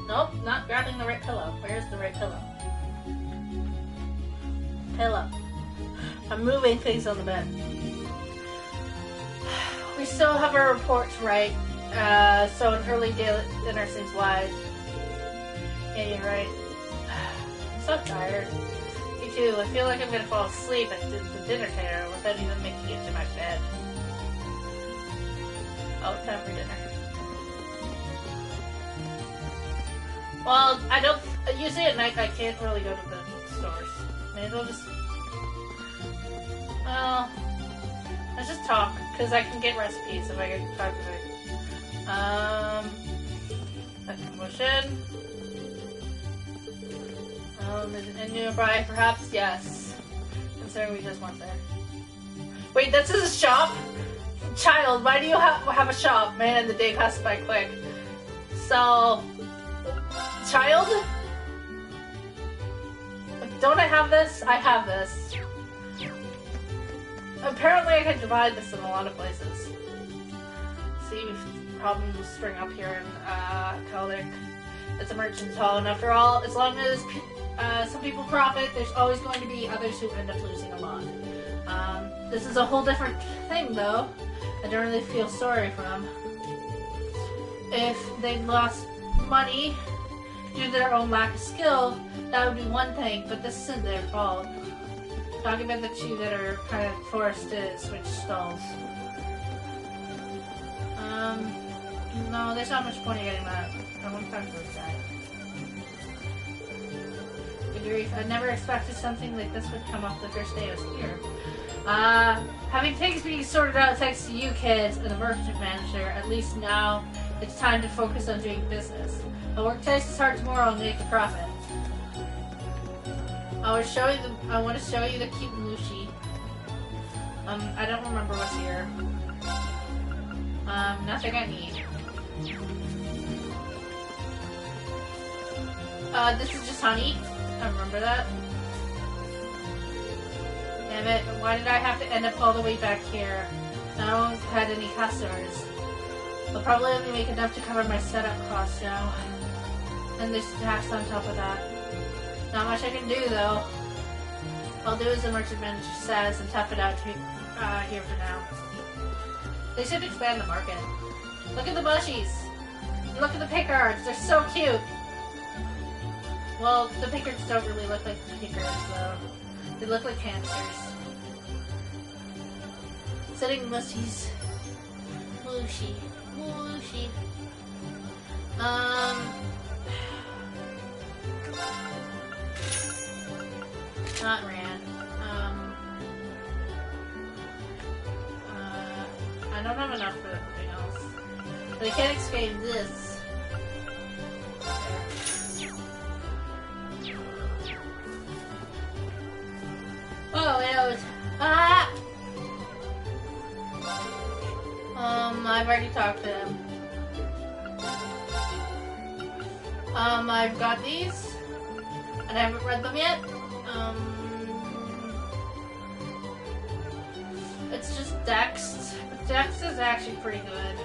Nope, not grabbing the right pillow. Where's the right pillow? Pillow. I'm moving things on the bed. We still have our reports right. So an early dinner seems wise. Yeah, you're right. I'm so tired. Me too. I feel like I'm gonna fall asleep at the dinner table without even making it to my bed. Oh, time for dinner. Well, I don't... Usually at night I can't really go to the stores. May as well just... Well... Let's just talk, because I can get recipes if I get talk to her. A promotion. And nearby, perhaps? Yes. Considering we just went there. Wait, this is a shop? Child, why do you have a shop? Man, the day passed by quick. So... Child? Don't I have this? I have this. Apparently I can divide this in a lot of places. See, problems spring up here in Caldic. It's a merchant's hall, and after all, as long as some people profit, there's always going to be others who end up losing a lot. This is a whole different thing, though. I don't really feel sorry for them. If they lost money due to their own lack of skill, that would be one thing, but this isn't their fault. Talking about the two that are kind of forced to switch stalls. No, there's not much point in getting that. I want to talk to this guy. Good grief, I never expected something like this would come up the first day I was here. Having things being sorted out thanks to you kids and the merchant manager, at least now it's time to focus on doing business. I'll work twice as hard tomorrow and make a profit. I want to show you the cute Mushi. I don't remember what's here. Nothing I need. This is just honey. I remember that. Damn it, why did I have to end up all the way back here? I don't had any customers. I'll probably only make enough to cover my setup costs now. And there's tax on top of that. Not much I can do, though. I'll do as the merchant manager says and tough it out here for now. They should expand the market. Look at the bushies. Look at the picards. They're so cute. Well, the picards don't really look like picards, though. They look like hamsters. Sitting mushies. Mushy. Mushy. Not Ran. I don't have enough for anything else. But I can't escape this. Oh, it was. Ah! I've already talked to him. I've got these, and I haven't read them yet. It's just Dex. Dex is actually pretty good.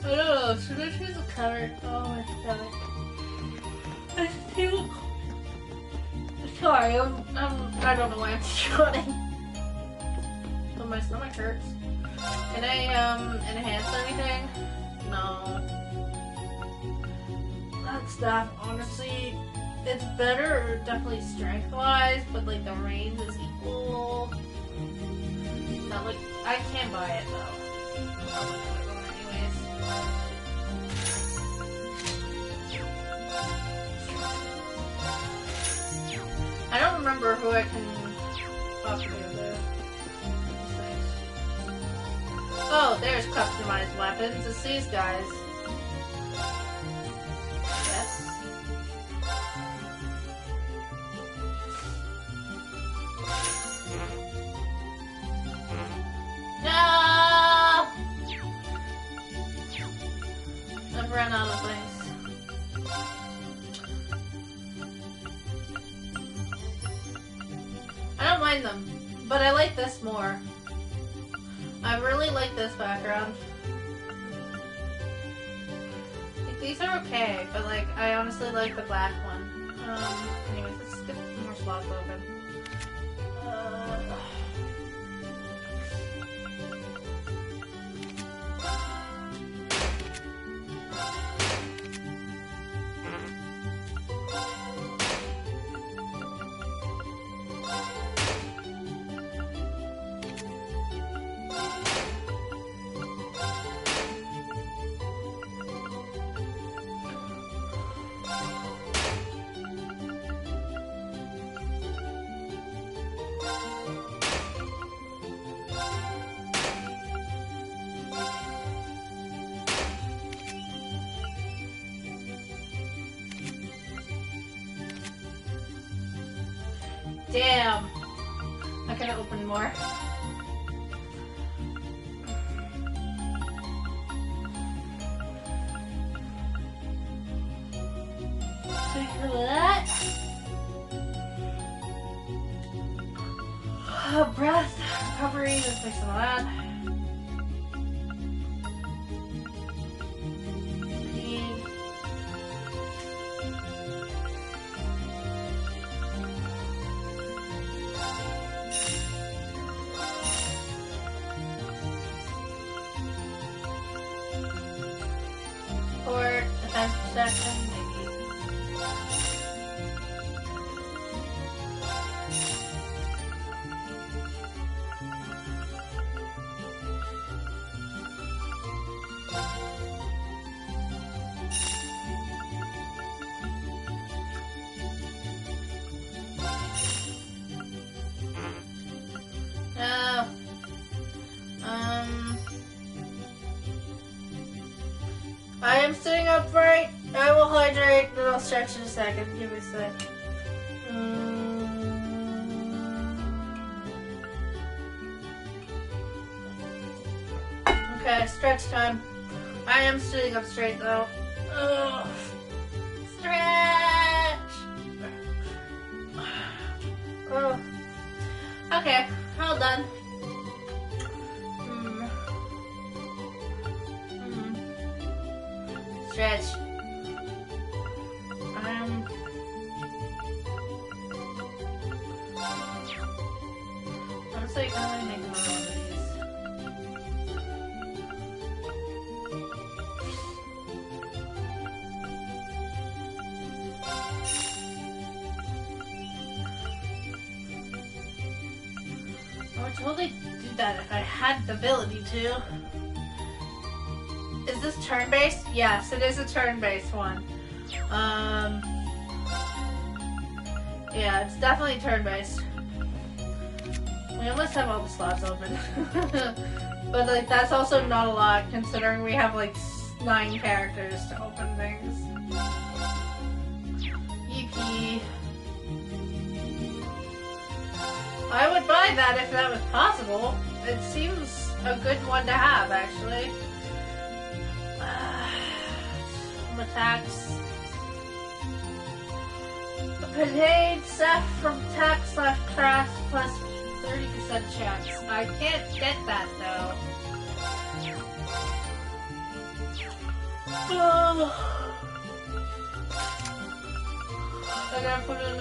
I don't know, should I choose a cover? Oh my god. I feel... Sorry, I don't know why I'm yawning. But my stomach hurts. Can I, enhance anything? No. That stuff, honestly, it's better, definitely strength-wise, but, like, the range is equal. Not like, I can buy it, though. I'm probably gonna go anyways. I don't remember who I can possibly there. Oh, there's customized weapons. It's these guys. Yes. No! I've run out of things. I don't mind them, but I like this more. I really like this background. Like, these are okay, but like I honestly like the black one. Anyways, let's get more slots open. Damn! I could have opened more. Take care of that. Breath, recovery, let's fix some of that. I am sitting upright. I will hydrate, then I'll stretch in a second. Give me a sec. Okay, stretch time. I am sitting up straight though. Ugh. Stretch! Ugh. Okay, all done. stretch. Honestly, I only make one of these. I would totally do that if I had the ability to. Is this turn-based? Yes, it is a turn-based one. Yeah, it's definitely turn-based. We almost have all the slots open. But like, that's also not a lot considering we have like 9 characters to open things. EP. I would buy that if that was possible. It seems a good one to have, actually. Attacks. Grenade set from attack/class plus 30% chance. I can't get that though. Oh. I gotta put in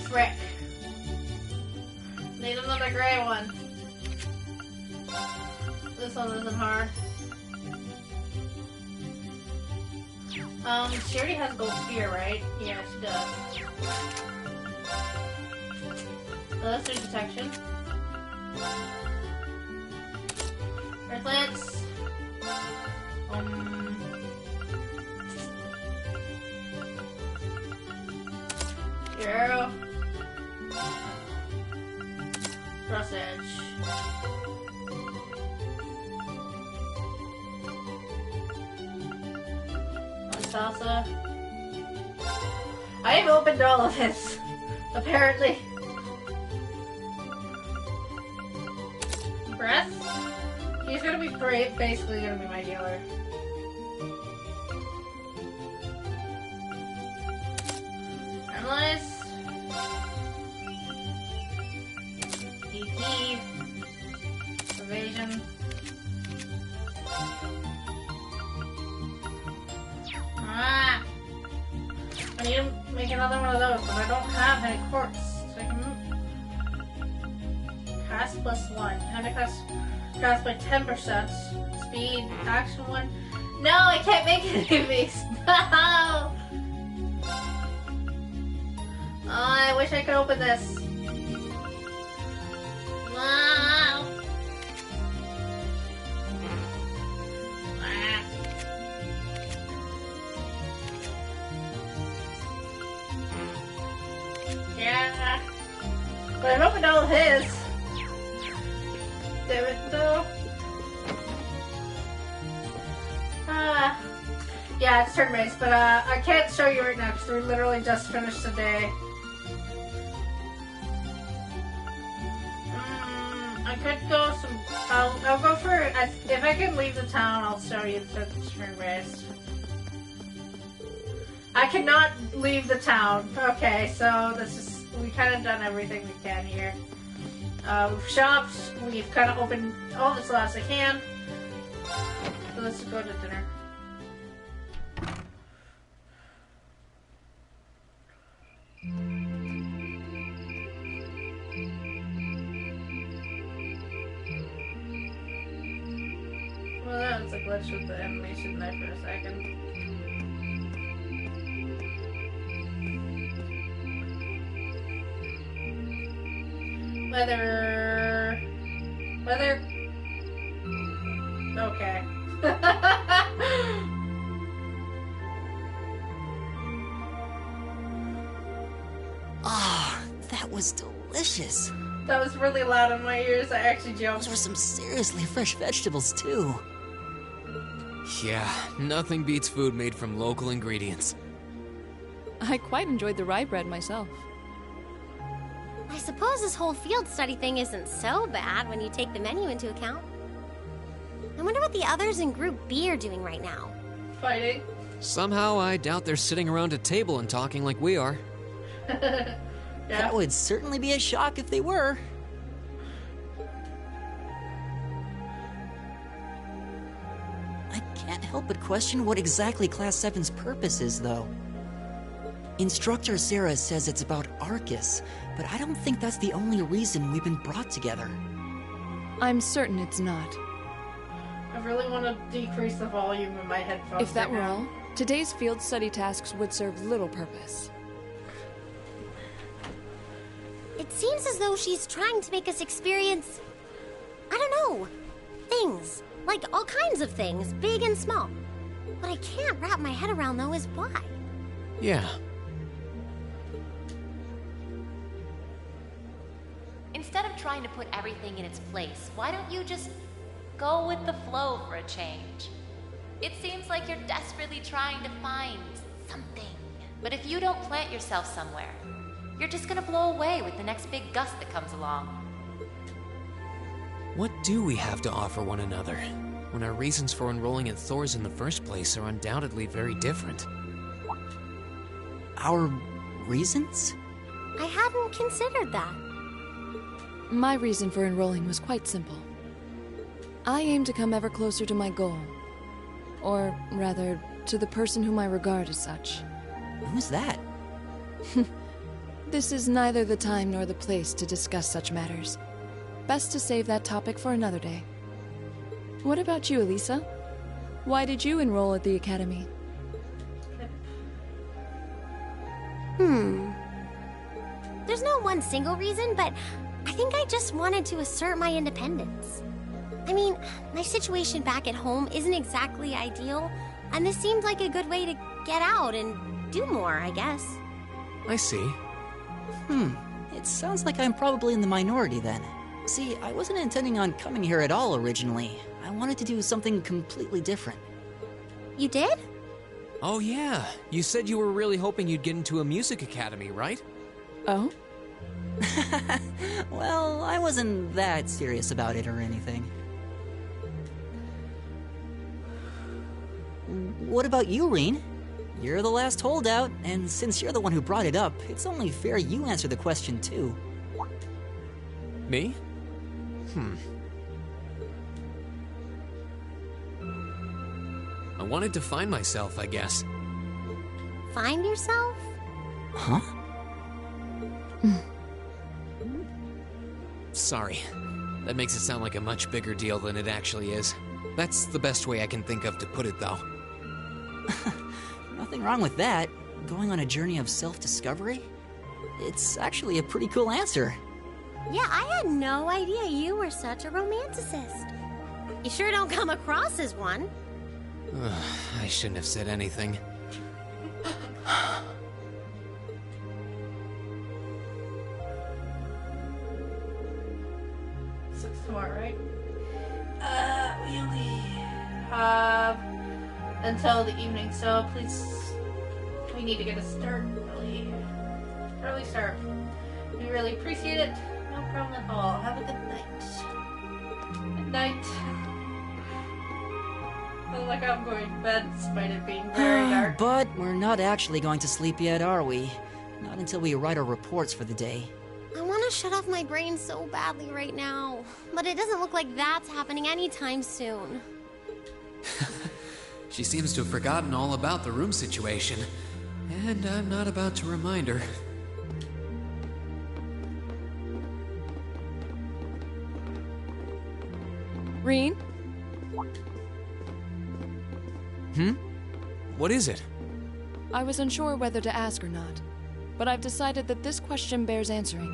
frick. Need another gray one. This one isn't hard. She already has gold spear, right? Yeah, she does. So let's do detection. Earthlets. Arrow. Cross edge. Salsa. I have opened all of his, apparently. Breath? He's gonna be basically gonna be my dealer. Analyze. EP. Evasion. I need to make another one of those, but I don't have any quartz. So I can cast +1. Have to cast by 10%. Speed, action 1. No, I can't make any of these. No! Oh, I wish I could open this. Wow. Yeah. But I've opened all of his. Damn it, though. Yeah, it's turn-based, but I can't show you right now because we literally just finished the day. I could go some. I'll go for. If I can leave the town, I'll show you the turn-based. I cannot leave the town. Okay, so this is. We kind of done everything we can here. We've shopped. We've kind of opened all the slots I can. So let's go to dinner. Well, that was a glitch with the animation there for a second. Weather. Okay. Ah, that was delicious. That was really loud in my ears. I actually jumped. Those were some seriously fresh vegetables, too. Yeah, nothing beats food made from local ingredients. I quite enjoyed the rye bread myself. I suppose this whole field study thing isn't so bad when you take the menu into account. I wonder what the others in Group B are doing right now. Fighting. Somehow, I doubt they're sitting around a table and talking like we are. Yeah. That would certainly be a shock if they were. help but question what exactly Class 7's purpose is, though. Instructor Sarah says it's about Arcus, but I don't think that's the only reason we've been brought together. I'm certain it's not. I really want to decrease the volume in my headphones. If that right were now. all, today's field study tasks would serve little purpose. It seems as though she's trying to make us experience, I don't know, things. Like all kinds of things, big and small. What I can't wrap my head around, though, is why. Yeah. Instead of trying to put everything in its place, why don't you just go with the flow for a change? It seems like you're desperately trying to find something. But if you don't plant yourself somewhere, you're just gonna blow away with the next big gust that comes along. What do we have to offer one another, when our reasons for enrolling at Thor's in the first place are undoubtedly very different? Our reasons? I hadn't considered that. My reason for enrolling was quite simple. I aim to come ever closer to my goal. Or, rather, to the person whom I regard as such. Who's that? This is neither the time nor the place to discuss such matters. Best to save that topic for another day. What about you, Elisa? Why did you enroll at the Academy? There's no one single reason, but I think I just wanted to assert my independence. I mean, my situation back at home isn't exactly ideal, and this seemed like a good way to get out and do more, I guess. I see. It sounds like I'm probably in the minority then. See, I wasn't intending on coming here at all originally. I wanted to do something completely different. You did? Oh yeah, you said you were really hoping you'd get into a music academy, right? Oh? Well, I wasn't that serious about it or anything. What about you, Reen? You're the last holdout, and since you're the one who brought it up, it's only fair you answer the question too. Me? I wanted to find myself, I guess. Find yourself? Huh? Sorry. That makes it sound like a much bigger deal than it actually is. That's the best way I can think of to put it, though. Nothing wrong with that. Going on a journey of self-discovery? It's actually a pretty cool answer. Yeah, I had no idea you were such a romanticist. You sure don't come across as one. I shouldn't have said anything. Six tomorrow, right? We only have until the evening, so please, we need to get a start early start. We really appreciate it. No problem at all. Have a good night. Good night. I feel like I'm going to bed despite it being very dark. But we're not actually going to sleep yet, are we? Not until we write our reports for the day. I want to shut off my brain so badly right now, but it doesn't look like that's happening anytime soon. She seems to have forgotten all about the room situation, and I'm not about to remind her. Reen? What is it? I was unsure whether to ask or not, but I've decided that this question bears answering.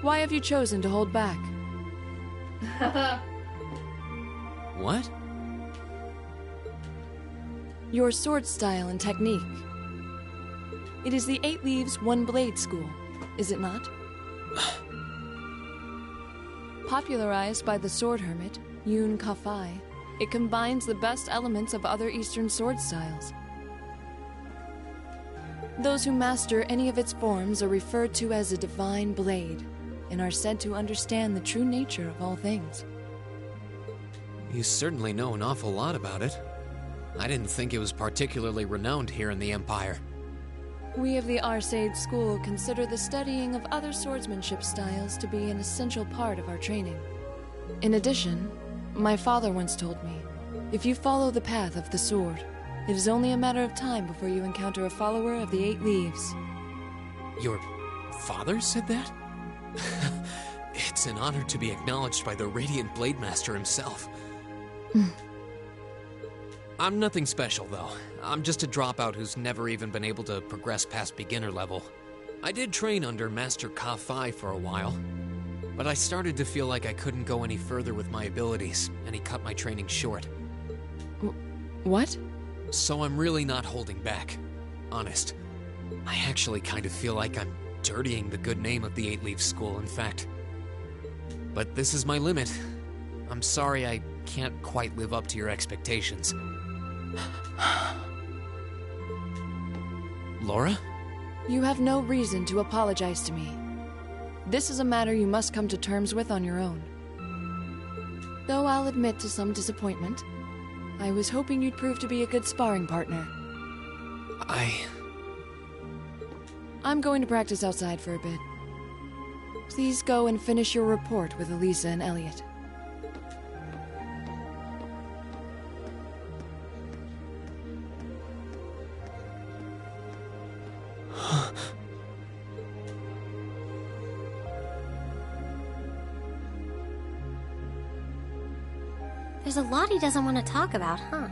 Why have you chosen to hold back? What? Your sword style and technique. It is the 8 Leaves, 1 Blade school, is it not? Popularized by the sword hermit, Yun Ka-Fai, it combines the best elements of other Eastern sword styles. Those who master any of its forms are referred to as a divine blade, and are said to understand the true nature of all things. You certainly know an awful lot about it. I didn't think it was particularly renowned here in the Empire. We of the Arseid School consider the studying of other swordsmanship styles to be an essential part of our training. In addition, my father once told me, If you follow the path of the sword, it is only a matter of time before you encounter a follower of the Eight Leaves. Your father said that? It's an honor to be acknowledged by the Radiant Blade Master himself. I'm nothing special, though. I'm just a dropout who's never even been able to progress past beginner level. I did train under Master Ka-Fai for a while, but I started to feel like I couldn't go any further with my abilities, and he cut my training short. What? So I'm really not holding back. Honest. I actually kind of feel like I'm dirtying the good name of the Eight Leaf School, in fact. But this is my limit. I'm sorry I can't quite live up to your expectations. Laura? You have no reason to apologize to me. This is a matter you must come to terms with on your own. Though I'll admit to some disappointment, I was hoping you'd prove to be a good sparring partner. I'm going to practice outside for a bit. Please go and finish your report with Elisa and Elliot. There's a lot he doesn't want to talk about, huh?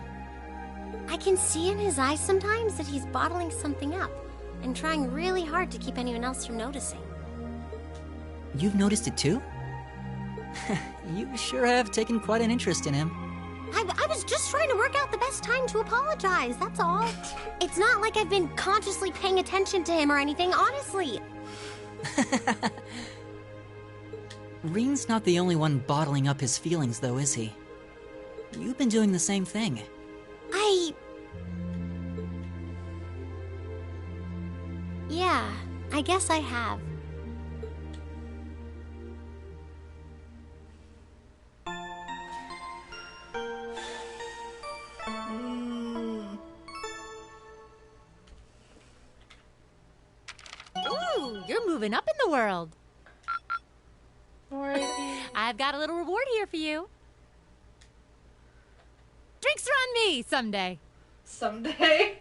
I can see in his eyes sometimes that he's bottling something up and trying really hard to keep anyone else from noticing. You've noticed it too? You sure have taken quite an interest in him. I was just trying to work out the best time to apologize, that's all. It's not like I've been consciously paying attention to him or anything, honestly. Reen's not the only one bottling up his feelings, though, is he? You've been doing the same thing. Yeah, I guess I have. Ooh, you're moving up in the world. I've got a little reward here for you. Drinks are on me someday. Someday?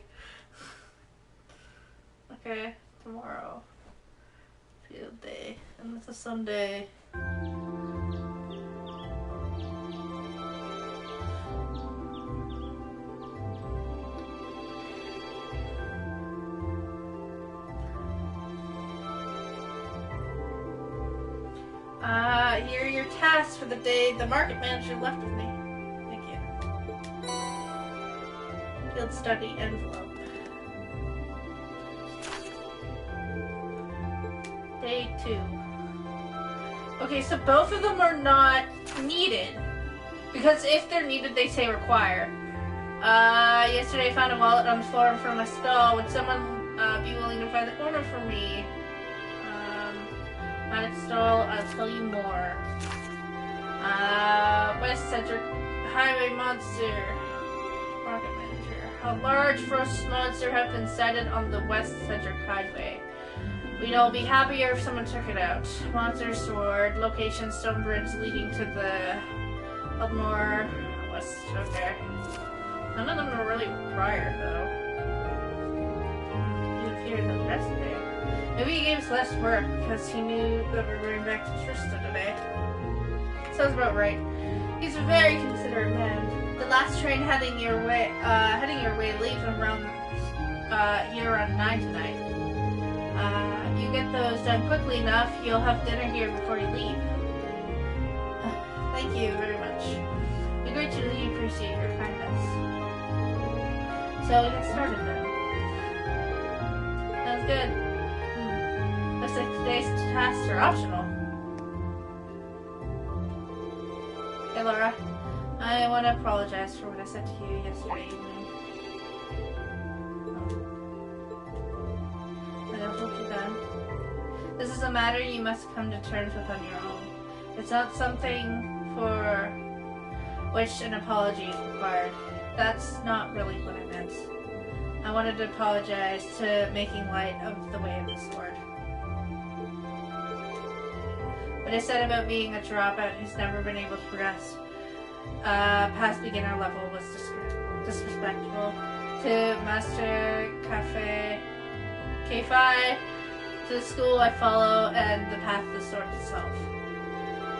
Okay, tomorrow. Field day. And it's a Sunday. Here are your tasks for the day the market manager left with me. Thank you. Field study envelope. Day 2. Okay, so both of them are not needed. Because if they're needed, they say require. Yesterday I found a wallet on the floor in front of my stall. Would someone be willing to find the owner for me? At its stall, I'll tell you more. West Center Highway Monster. Market Manager. A large frost monster has been sighted on the West Center Highway. We'd all be happier if someone took it out. Monster sword. Location stone bridge leading to the Elmore West. Okay. None of them are really prior, though. You appeared the rest day. Maybe he gave us less work because he knew that we were going back to Trista today. Sounds about right. He's a very considerate man. The last train heading your way leaves around here around 9 tonight. You get those done quickly enough, you'll have dinner here before you leave. Thank you very much. We greatly appreciate your kindness. So we get started then. Sounds good. Looks like today's tasks are optional. Hey Laura, I want to apologize for what I said to you yesterday evening. I don't hope you're done. This is a matter you must come to terms with on your own. It's not something for which an apology is required. That's not really what I meant. I wanted to apologize to making light of the way of the sword. What I said about being a dropout who's never been able to progress. past beginner level was disrespectful to Master Kafei, to the school I follow, and the path of the sword itself.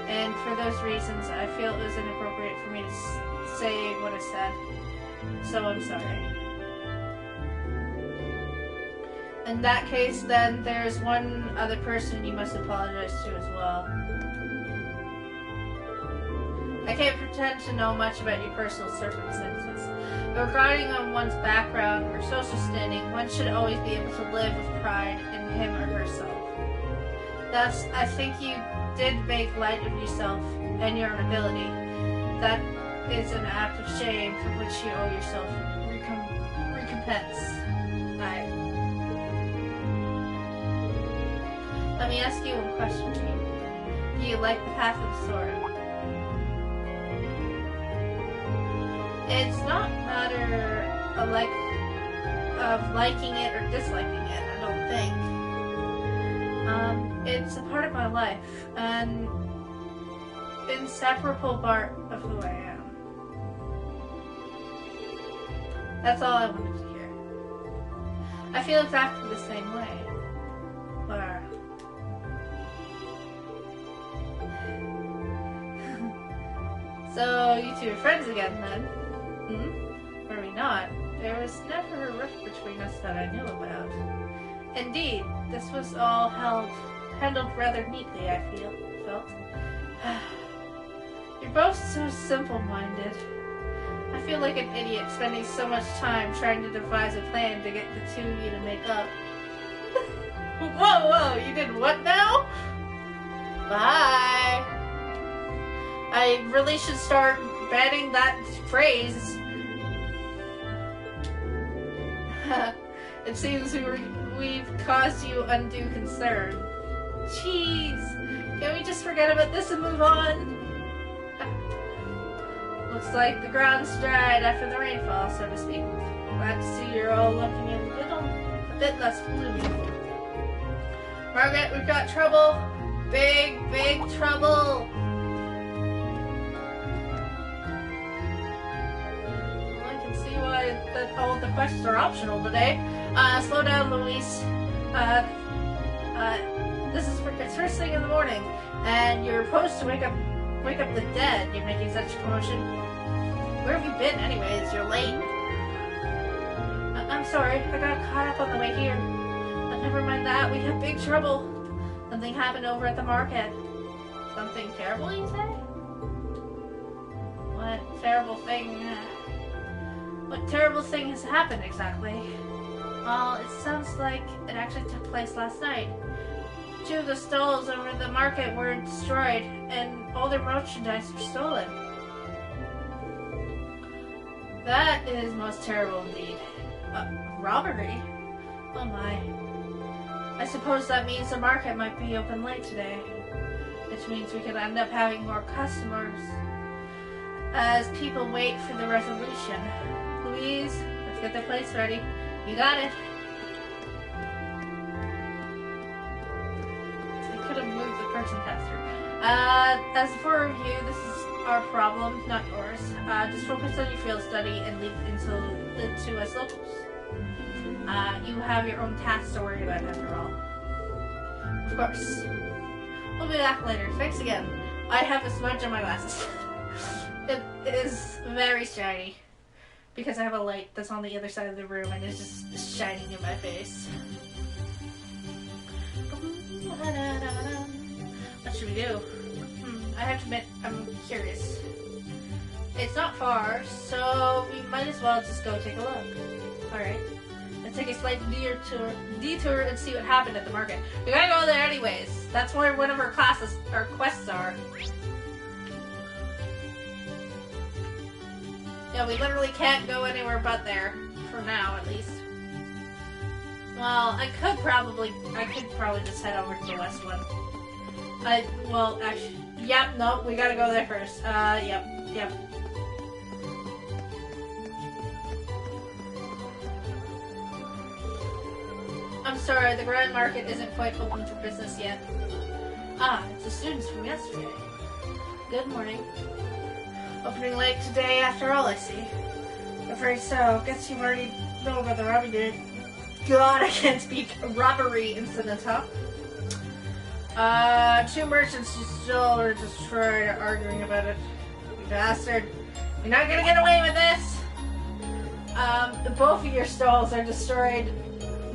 And for those reasons, I feel it was inappropriate for me to say what I said. So I'm sorry. In that case, then, there's one other person you must apologize to as well. I can't pretend to know much about your personal circumstances, but regarding on one's background or social standing, one should always be able to live with pride in him or herself. Thus, I think you did make light of yourself and your own ability. That is an act of shame for which you owe yourself recompense. Let me ask you one question, Jean. Do you like the path of the sword? It's not a matter of liking it or disliking it, I don't think. It's a part of my life, an inseparable part of who I am. That's all I wanted to hear. I feel exactly the same way. Or... So, you two are friends again, then? Were we not? There was never a rift between us that I knew about. Indeed, this was all handled rather neatly, I felt. You're both so simple-minded. I feel like an idiot spending so much time trying to devise a plan to get the two of you to make up. Whoa, you did what now? Bye! I really should start banning that phrase. It seems we've caused you undue concern. Jeez, can we just forget about this and move on? Looks like the ground's dried after the rainfall, so to speak. Glad to see you're all looking a bit less gloomy. Margaret, we've got trouble. Big trouble. That all the quests are optional today. Slow down, Louise. It's first thing in the morning, and you're supposed to wake up the dead. You're making such a commotion. Where have you been, anyways? You're late. I'm sorry, I got caught up on the way here. But never mind that. We have big trouble. Something happened over at the market. Something terrible, you say? What terrible thing? What terrible thing has happened exactly? Well, it sounds like it actually took place last night. 2 of the stalls over the market were destroyed, and all their merchandise were stolen. That is most terrible indeed. Robbery? Oh my. I suppose that means the market might be open late today, which means we could end up having more customers as people wait for the resolution. Louise, let's get the place ready. You got it. I could have moved the person faster. As for you, this is our problem, not yours. Just focus on your field study and leave it to us locals. You have your own tasks to worry about after all. Of course. We'll be back later. Thanks again. I have a smudge on my glasses. It is very shiny. Because I have a light that's on the other side of the room and it's just shining in my face. What should we do? I have to admit, I'm curious. It's not far, so we might as well just go take a look. Alright. Let's take a slight detour and see what happened at the market. We gotta go there anyways. That's where one of our quests are. Yeah, we literally can't go anywhere but there. For now, at least. Well, I could probably just head over to the west one. Well, actually, yep, no, we gotta go there first. Yep. I'm sorry, the Grand Market isn't quite open for business yet. Ah, it's the students from yesterday. Good morning. Opening late today after all, I see. Afraid so. Guess you already know about the robbery, dude. God, I can't speak. Robbery incident, huh? 2 merchants you stole or destroyed are arguing about it. You bastard. You're not gonna get away with this! Both of your stalls are destroyed.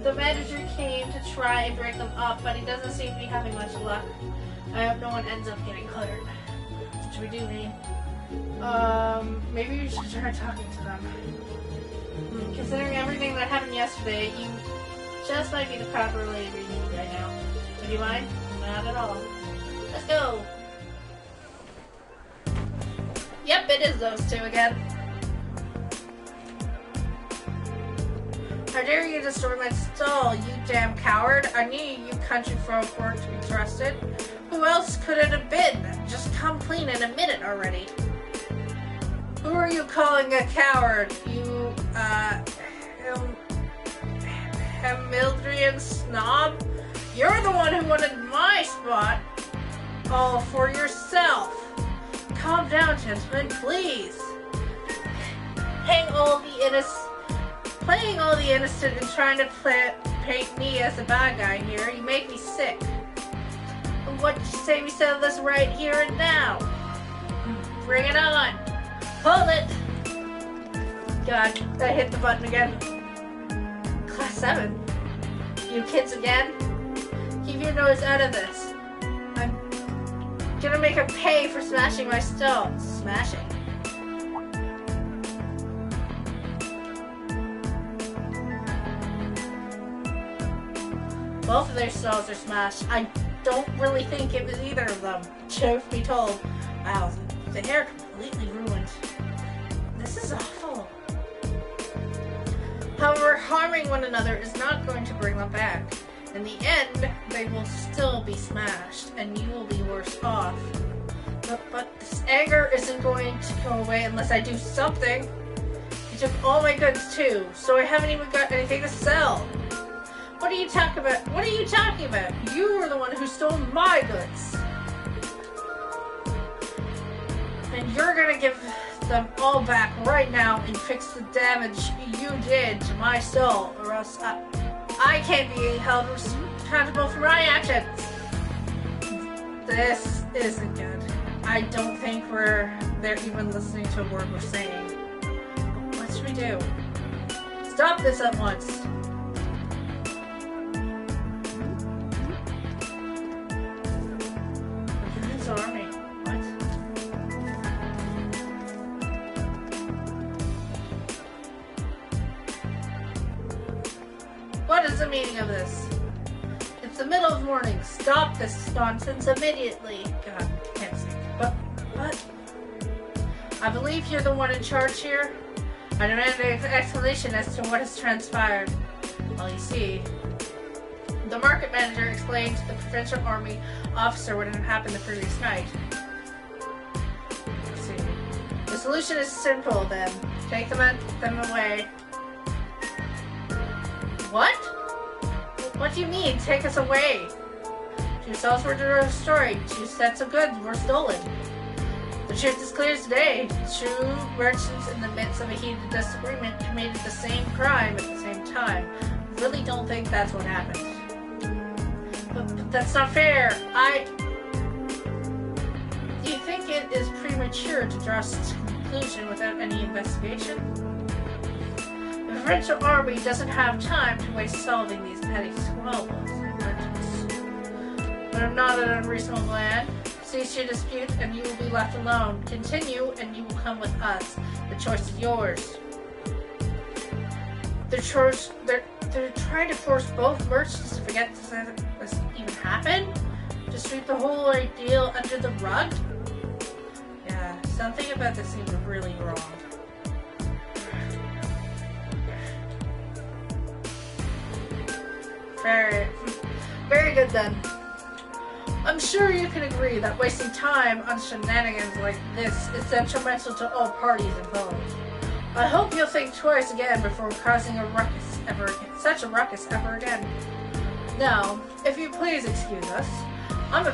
The manager came to try and break them up, but he doesn't seem to be having much luck. I hope no one ends up getting hurt. What should we do, Reed? Maybe we should try talking to them. Considering everything that happened yesterday, you just might be the proper lady we need right now. Do you mind? Not at all. Let's go! Yep, it is those two again. How dare you destroy my stall, you damn coward! I knew you country folk weren't to be trusted. Who else could it have been? Just come clean and admit it already. Who are you calling a coward? You, Hamildrian snob? You're the one who wanted my spot all for yourself. Calm down, gentlemen, please. Playing all the innocent and trying to paint me as a bad guy here, you make me sick. What did you say we settle this right here and now? Bring it on. Hold it. God, I hit the button again. Class 7. You kids again? Keep your nose out of this. I'm gonna make him pay for smashing my stall. Smashing? Both of their stalls are smashed. I don't really think it was either of them. Truth be told. Wow, the hair completely ruined. This is awful. However, harming one another is not going to bring them back. In the end, they will still be smashed, and you will be worse off. But this anger isn't going to go away unless I do something. You took all my goods too, so I haven't even got anything to sell. What are you talking about? What are you talking about? You were the one who stole my goods. And you're gonna give them all back right now and fix the damage you did to my soul, or else I can't be held accountable for my actions. This isn't good. I don't think they're even listening to a word we're saying. What should we do? Stop this at once. Army. What? What is the meaning of this? It's the middle of morning. Stop this nonsense immediately. God, I can't think. But what? I believe you're the one in charge here. I demand an explanation as to what has transpired. Well, you see, the market manager explained to the provincial army officer what had happened the previous night. Let's see. The solution is simple then. Take them away. What? What do you mean, take us away? 2 stalls were destroyed, 2 sets of goods were stolen. The truth is clear as day. 2 merchants in the midst of a heated disagreement committed the same crime at the same time. I really don't think that's what happened. But that's not fair. Do you think it is premature to draw such a conclusion without any investigation? The provincial army doesn't have time to waste solving these petty squabbles. But I'm not an unreasonable man. Cease your dispute and you will be left alone. Continue and you will come with us. The choice is yours. They're trying to force both merchants to forget this even happened? To sweep the whole ordeal under the rug? Yeah, something about this seems really wrong. Very good then. I'm sure you can agree that wasting time on shenanigans like this is detrimental to all parties involved. I hope you'll think twice again before causing such a ruckus ever again. Now, if you please excuse us, I'm a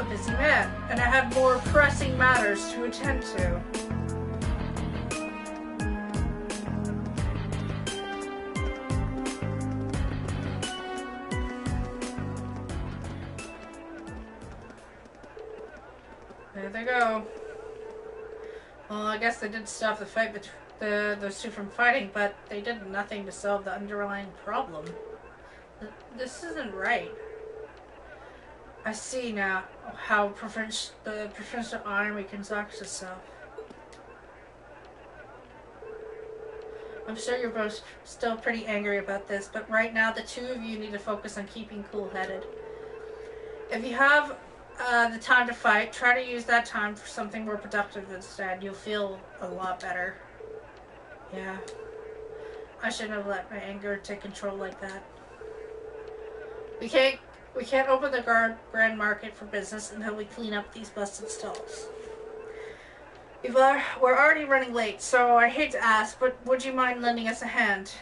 busy man, and I have more pressing matters to attend to. There they go. Well, I guess they did stop the fight between those two from fighting, but they did nothing to solve the underlying problem. This isn't right. I see now how the provincial army conducts itself. I'm sure you're both still pretty angry about this, but right now the two of you need to focus on keeping cool-headed. If you have the time to fight, try to use that time for something more productive instead. You'll feel a lot better. Yeah. I shouldn't have let my anger take control like that. We can't open the Grand Market for business until we clean up these busted stalls. We're already running late, so I hate to ask, but would you mind lending us a hand?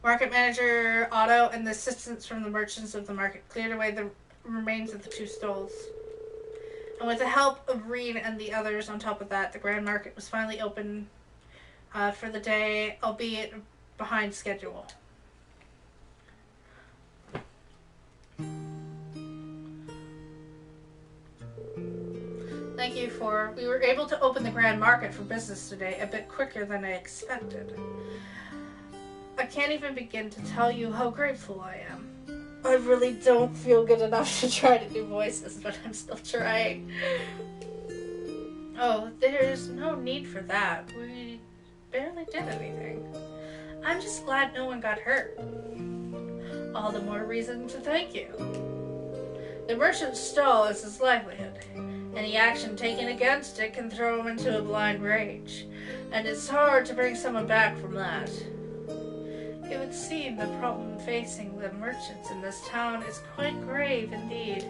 Market Manager Otto and the assistants from the merchants of the market cleared away the remains of the two stalls. And with the help of Reed and the others on top of that, the Grand Market was finally open for the day, albeit behind schedule. We were able to open the Grand Market for business today a bit quicker than I expected. I can't even begin to tell you how grateful I am. I really don't feel good enough to try to do voices, but I'm still trying. Oh, there's no need for that. We barely did anything. I'm just glad no one got hurt. All the more reason to thank you. The merchant's stall is his livelihood. Any action taken against it can throw him into a blind rage, and it's hard to bring someone back from that. It would seem the problem facing the merchants in this town is quite grave indeed.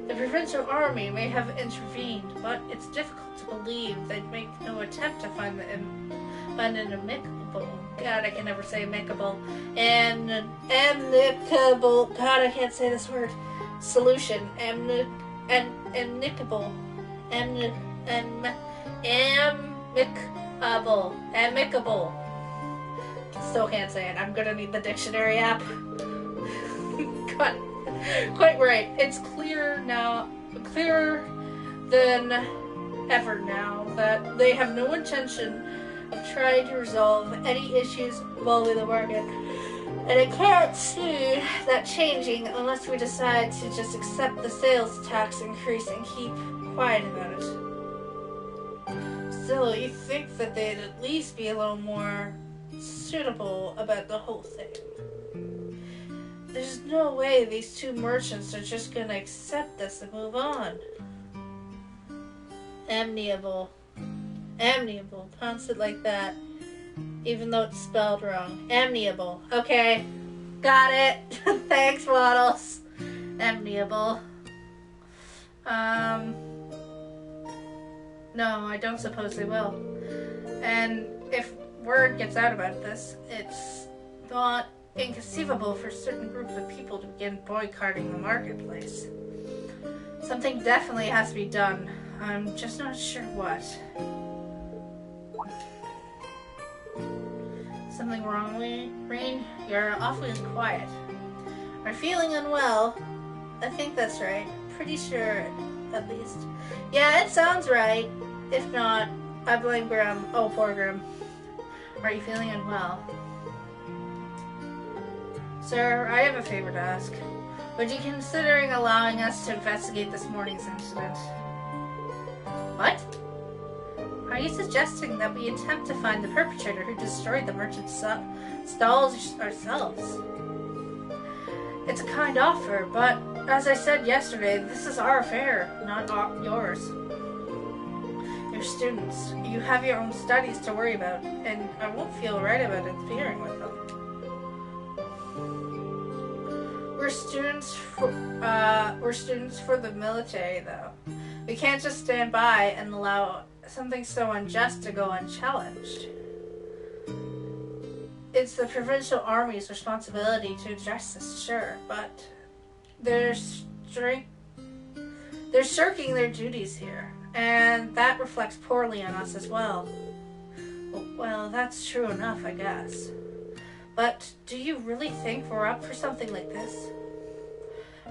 The provincial army may have intervened, but it's difficult to believe they'd make no attempt to find an amicable. God, I can never say amicable. Amicable. God, I can't say this word. Solution. Amicable. Amicable. Still can't say it. I'm gonna need the dictionary app. Quite right. It's clearer than ever now that they have no intention of trying to resolve any issues involving the market. And I can't see that changing unless we decide to just accept the sales tax increase and keep quiet about it. Still, you think that they'd at least be a little more suitable about the whole thing. There's no way these two merchants are just gonna accept this and move on. Amiable. Pronounce it like that. Even though it's spelled wrong. Amiable. Okay. Got it. Thanks, Waddles. Amiable. No, I don't suppose they will. And if word gets out about this, it's not inconceivable for certain groups of people to begin boycotting the marketplace. Something definitely has to be done. I'm just not sure what. Something wrong, Reen? You're awfully quiet. Are you feeling unwell? I think that's right. Pretty sure, at least. Yeah, it sounds right. If not, I blame Grim. Oh, poor Grim. Are you feeling unwell? Sir, I have a favor to ask. Would you considering allowing us to investigate this morning's incident? What? Are you suggesting that we attempt to find the perpetrator who destroyed the merchant's stalls ourselves? It's a kind offer, but as I said yesterday, this is our affair, not yours. You're students. You have your own studies to worry about, and I won't feel right about interfering with them. We're students for the military, though. We can't just stand by and allow something so unjust to go unchallenged. It's the provincial army's responsibility to address this, sure, but they're shirking their duties here, and that reflects poorly on us as well. Well, that's true enough, I guess. But do you really think we're up for something like this?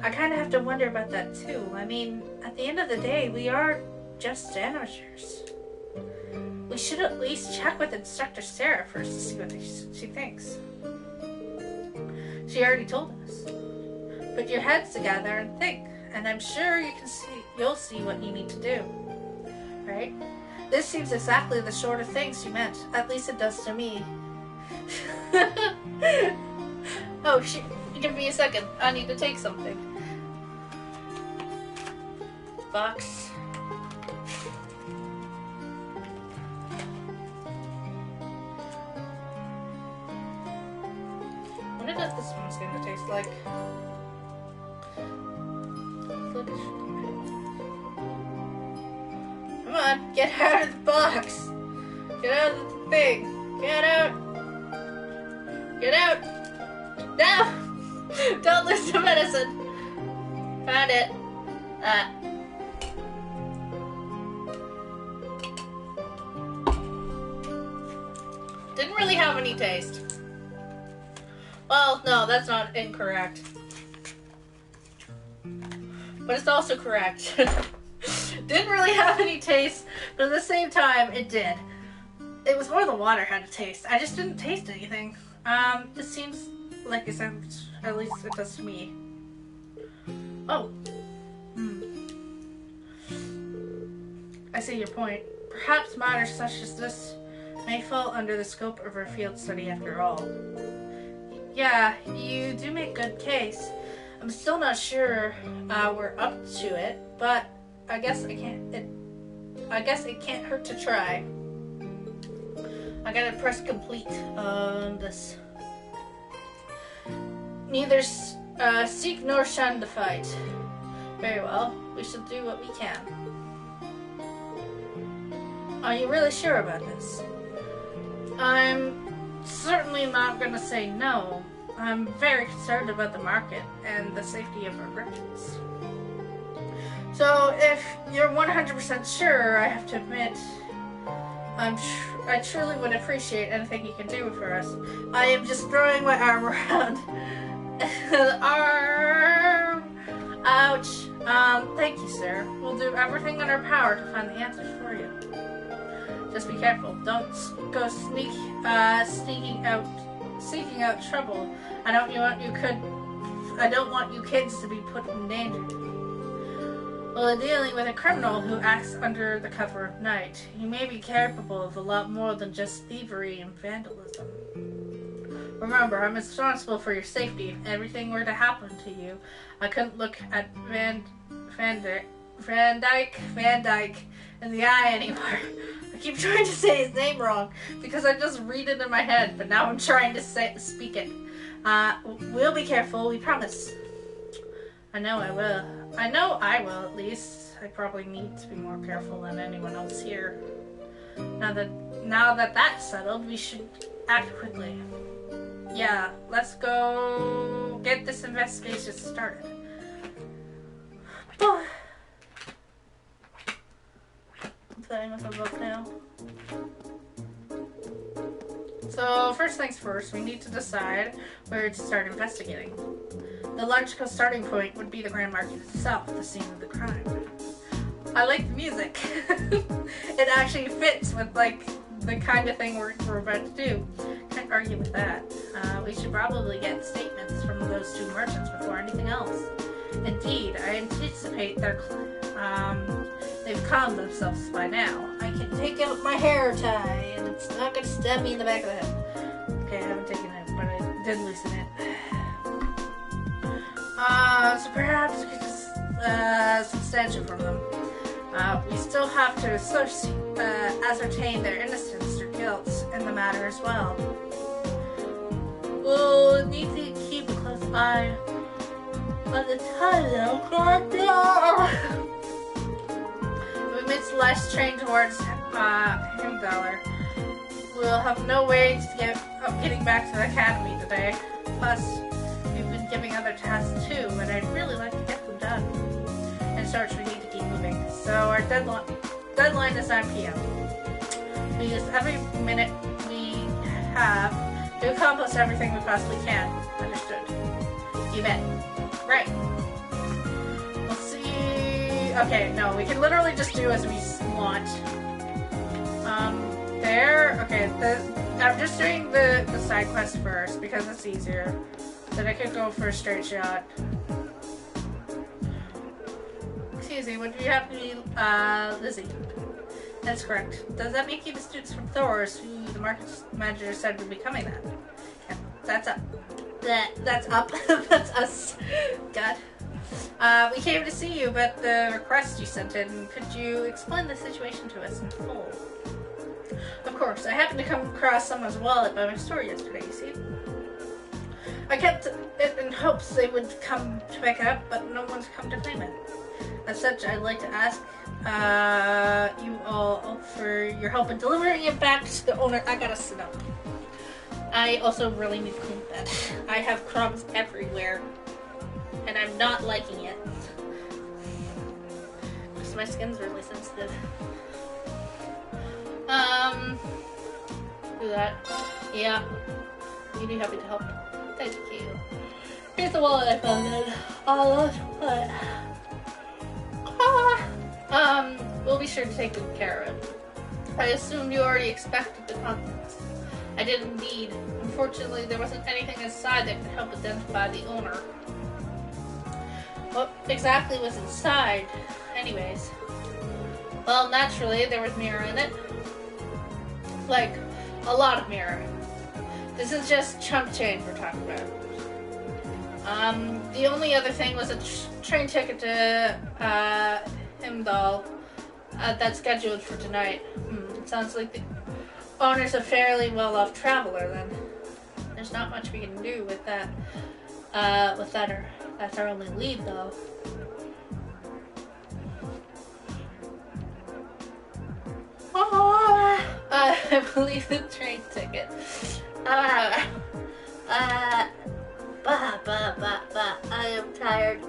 I kind of have to wonder about that too. I mean, at the end of the day, we are just amateurs. We should at least check with Instructor Sarah first to see what she thinks. She already told us. Put your heads together and think, and I'm sure you'll see what you need to do. Right? This seems exactly the sort of thing she meant. At least it does to me. Oh, shit. Give me a second. I need to take something. Box. I wonder what this one's gonna taste like. Come on, get out of the box. Get out of the thing. Get out. Get out. No! Don't lose the medicine. Found it. Didn't really have any taste. Well, no, that's not incorrect. But it's also correct. Didn't really have any taste, but at the same time, it did. It was more the water had a taste. I just didn't taste anything. This seems like it's, at least it does to me. Oh. I see your point. Perhaps matters such as this may fall under the scope of our field study after all. Yeah, you do make good case. I'm still not sure we're up to it, but I guess it can't hurt to try. I gotta press complete on this. Neither seek nor shun the fight. Very well, we shall do what we can. Are you really sure about this? I'm certainly not gonna say no. I'm very concerned about the market and the safety of our merchants. So if you're 100% sure, I have to admit, I truly would appreciate anything you can do for us. I am just throwing my arm around. Arm! Ouch. Thank you, sir. We'll do everything in our power to find the answers for you. Just be careful. Don't go seeking out trouble. I don't want you kids to be put in danger. Well, dealing with a criminal who acts under the cover of night, you may be capable of a lot more than just thievery and vandalism. Remember, I'm responsible for your safety. If everything were to happen to you, I couldn't look at Van Dyke in the eye anymore. I keep trying to say his name wrong because I just read it in my head, but now I'm trying to speak it. We'll be careful, we promise. I know I will. I know I will, at least. I probably need to be more careful than anyone else here. Now that that's settled, we should act quickly. Yeah, let's go get this investigation started. I'm playing with a book now. So, first things first, we need to decide where to start investigating. The logical starting point would be the Grand Market itself, the scene of the crime. I like the music. It actually fits with, like, the kind of thing we're about to do. Can't argue with that. We should probably get statements from those two merchants before anything else. Indeed, I anticipate they've calmed themselves by now. I can take out my hair tie, and it's not going to stab me in the back of the head. Okay, I haven't taken it, but I did loosen it. So perhaps we could just substantiate from them. We still have to ascertain their innocence or guilt in the matter as well. We'll need to keep a close eye on the title. We made Celeste train towards Himdallr. We'll have no way of getting back to the academy today. Plus, we've been giving other tasks too, and I'd really like to get them done. In search, we need to keep moving. So our deadline is 9 p.m. We use every minute we have to accomplish everything we possibly can. Understood. You bet. Right. Okay, no, we can literally just do as we want. There. Okay, I'm just doing the side quest first because it's easier. Then I could go for a straight shot. Excuse me, what do you have to be, Lizzie? That's correct. Does that make you the students from Thor's, who the market manager said would be coming then? Yeah, that's up. That's up. That's us. God. We came to see you about the request you sent in. Could you explain the situation to us in full? Of course. I happened to come across someone's wallet by my store yesterday, you see? I kept it in hopes they would come to pick it up, but no one's come to claim it. As such, I'd like to ask you all for your help in delivering it back to the owner. I gotta sit up. I also really need to clean that. I have crumbs everywhere, and I'm not liking it. Because my skin's really sensitive. Do that. Yeah. You'd be happy to help. Thank you. Here's the wallet I found in. We'll be sure to take good care of it. I assumed you already expected the contents. I did indeed. Unfortunately, there wasn't anything inside that could help identify the owner. What exactly was inside, anyways? Well, naturally, there was mirror in it. Like, a lot of mirror. This is just chump change we're talking about. The only other thing was a train ticket to, Himdall, that's scheduled for tonight. It sounds like the owner's a fairly well-off traveler, then. There's not much we can do with that, that's our only lead, though. I believe the train ticket. I am tired.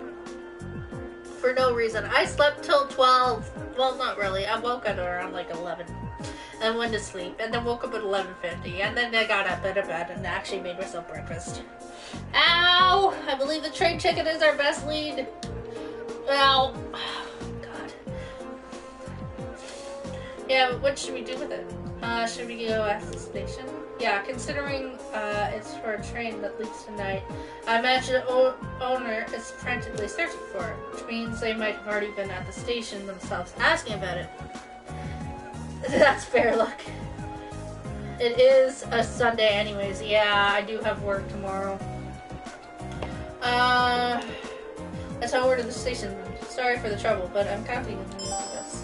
For no reason. I slept till 12. Well, not really. I woke up around like 11. And went to sleep. And then woke up at 11:50. And then I got up out of bed and actually made myself breakfast. Ow! I believe the train ticket is our best lead. Ow. God. Yeah, what should we do with it? Should we go at the station? Yeah, considering it's for a train that leaves tonight, I imagine the owner is frantically searching for it, which means they might have already been at the station themselves asking about it. That's fair luck. It is a Sunday anyways. Yeah, I do have work tomorrow. Let's head over to the station. Sorry for the trouble, but I'm counting on you for this.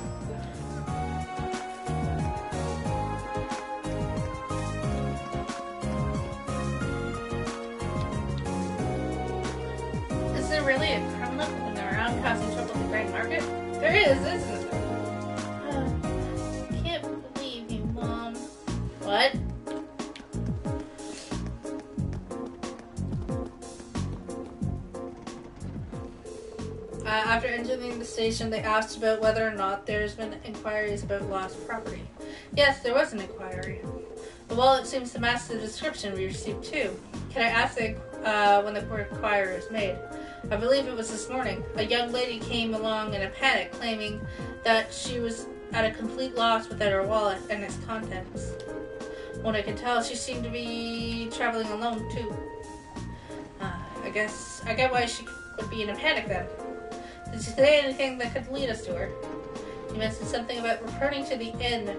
Is there really a criminal going around causing trouble at the Grand Market? There is, isn't there? Can't believe you, Mom. What? After entering the station, they asked about whether or not there's been inquiries about lost property. Yes, there was an inquiry. The wallet seems to match the description we received too. Can I ask when the inquiry was made? I believe it was this morning. A young lady came along in a panic, claiming that she was at a complete loss without her wallet and its contents. When I could tell, she seemed to be traveling alone too. I get why she would be in a panic then. Did she say anything that could lead us to her? You mentioned something about returning to the inn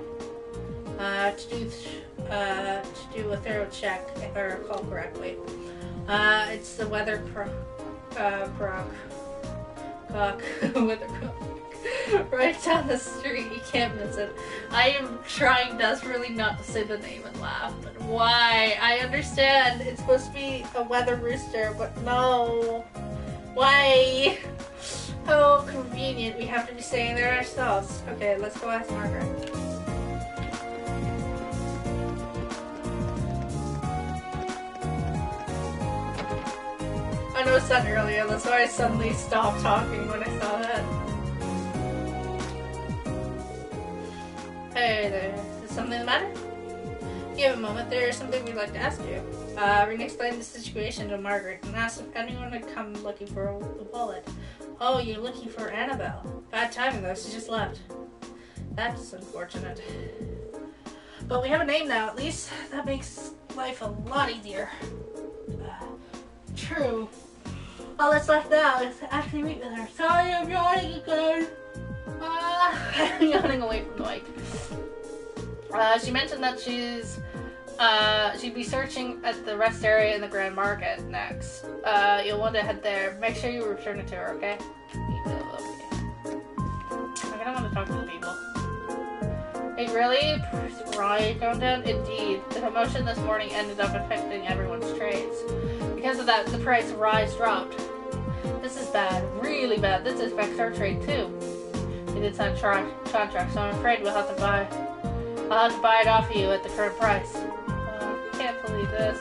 to do a thorough check, if I recall correctly. It's the weather crock. Weather crock. Right down the street, you can't miss it. I am trying desperately not to say the name and laugh, but why? I understand it's supposed to be a weather rooster, but no. Why? How convenient. We have to be staying there ourselves. Okay, let's go ask Margaret. I noticed that earlier. That's why I suddenly stopped talking when I saw that. Hey there. Is something the matter? If you have a moment, there is something we'd like to ask you. Rena explained the situation to Margaret and asked if anyone had come looking for a wallet. Oh, you're looking for Annabelle. Bad timing though, she just left. That's unfortunate. But we have a name now, at least. That makes life a lot easier. True. All that's left now is to actually meet with her. Sorry, I'm yawning again. I'm yawning away from the mic. She mentioned that she'd be searching at the rest area in the Grand Market next. You'll want to head there. Make sure you return it to her, okay? I don't want to talk to the people. Hey, really? Right, going down? Indeed. The commotion this morning ended up affecting everyone's trades. Because of that, the price of Rise dropped. This is bad. Really bad. This affects our trade, too. We did sign contract, so I'm afraid I'll have to buy it off of you at the current price. Can't believe this.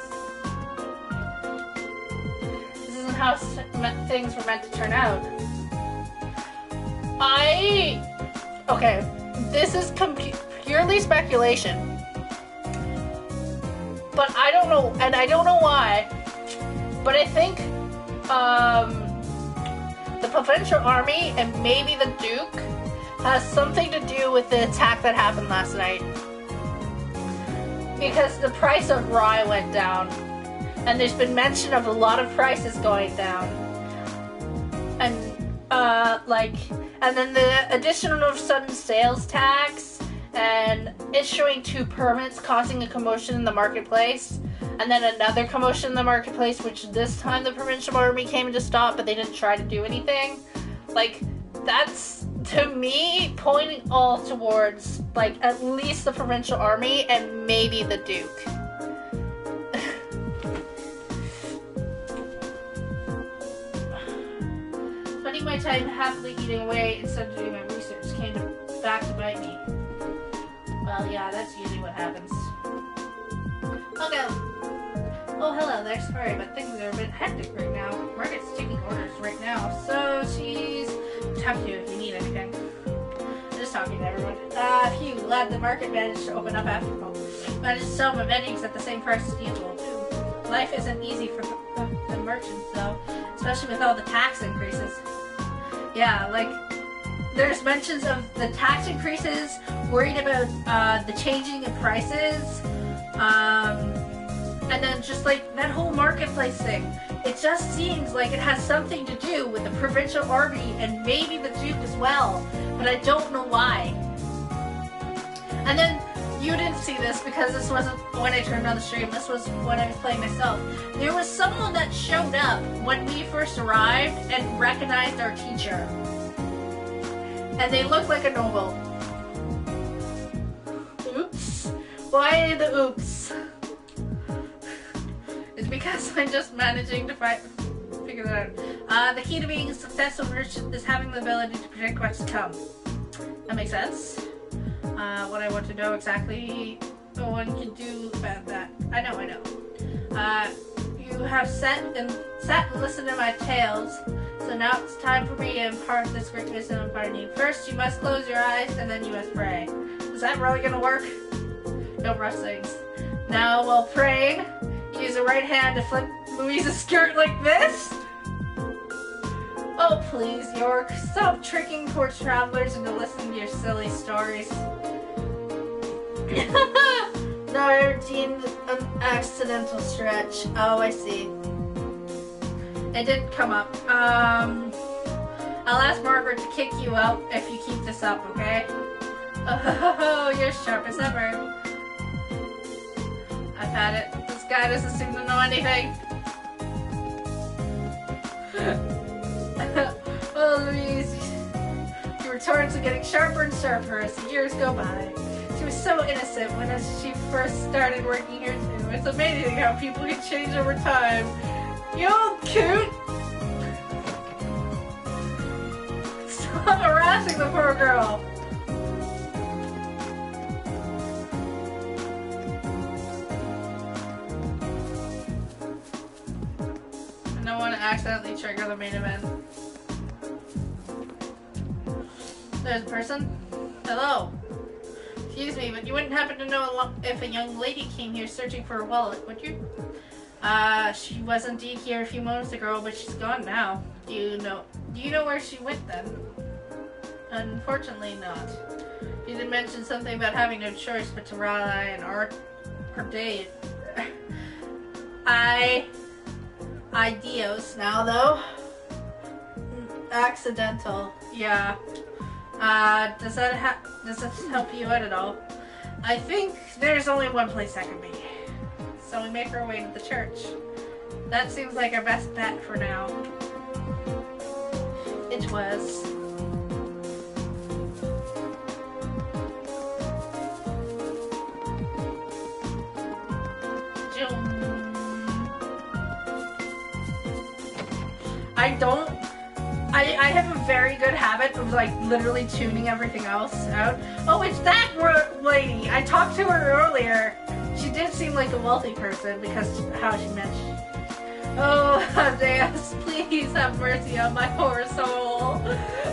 This isn't how things were meant to turn out. Okay, this is purely speculation. But I don't know, and I don't know why, but I think the Provincial Army and maybe the Duke has something to do with the attack that happened last night. Because the price of rye went down. And there's been mention of a lot of prices going down. And, and then the addition of sudden sales tax and issuing 2 permits causing a commotion in the marketplace. And then another commotion in the marketplace, which this time the Provincial Army came in to stop, but they didn't try to do anything. Like, that's, to me, pointing all towards, like, at least the Provincial Army and maybe the Duke. Spending my time happily eating away instead of doing my research came back to bite me. Well, yeah, that's usually what happens. Okay. Oh, hello there. Sorry, but things are a bit hectic right now. Margaret's taking orders right now, so she's talking to you if you need anything. I'm just talking to everyone. Phew, glad the market managed to open up after all. Managed to sell my vendings at the same price as usual, too. Life isn't easy for the merchants, though, especially with all the tax increases. Yeah, like, there's mentions of the tax increases, worried about the changing in prices, and then just like that whole marketplace thing. It just seems like it has something to do with the Provincial Army and maybe the Duke as well, but I don't know why. And then you didn't see this because this wasn't when I turned on the stream, this was when I was playing myself. There was someone that showed up when we first arrived and recognized our teacher. And they looked like a noble. Oops. Why the oops? It's because I'm just managing to figure that out. The key to being a successful merchant is having the ability to predict what's to come. That makes sense. What I want to know exactly what one can do about that. I know. You have sat and listened to my tales, so now it's time for me to impart this great wisdom upon you. First, you must close your eyes, and then you must pray. Is that really gonna work? Don't rush things. Now, while praying, use the right hand to flip Louise's skirt like this. Oh, please, York, stop tricking poor travelers into listening to your silly stories. No, I deemed an accidental stretch. Oh, I see. It didn't come up. I'll ask Margaret to kick you out if you keep this up, okay? Oh, you're sharp as ever. I've had it. This guy doesn't seem to know anything. Oh, Louise. Your retorts are getting sharper and sharper as the years go by. She was so innocent when she first started working here, too. It's amazing how people can change over time. You old coot! Stop harassing the poor girl! I don't want to accidentally trigger the main event. There's a person? Hello. Excuse me, but you wouldn't happen to know if a young lady came here searching for a wallet, would you? She was indeed here a few moments ago, but she's gone now. Do you know where she went then? Unfortunately not. You did mention something about having no choice but to rely on our date. Ideos now though. Accidental, yeah. Does that help you out at all? I think there's only one place that can be. So we make our way to the church. That seems like our best bet for now. It was. I have a very good habit of like literally tuning everything else out. Oh, it's that lady. I talked to her earlier. She did seem like a wealthy person because how she mentioned. Oh, Deus, please have mercy on my poor soul.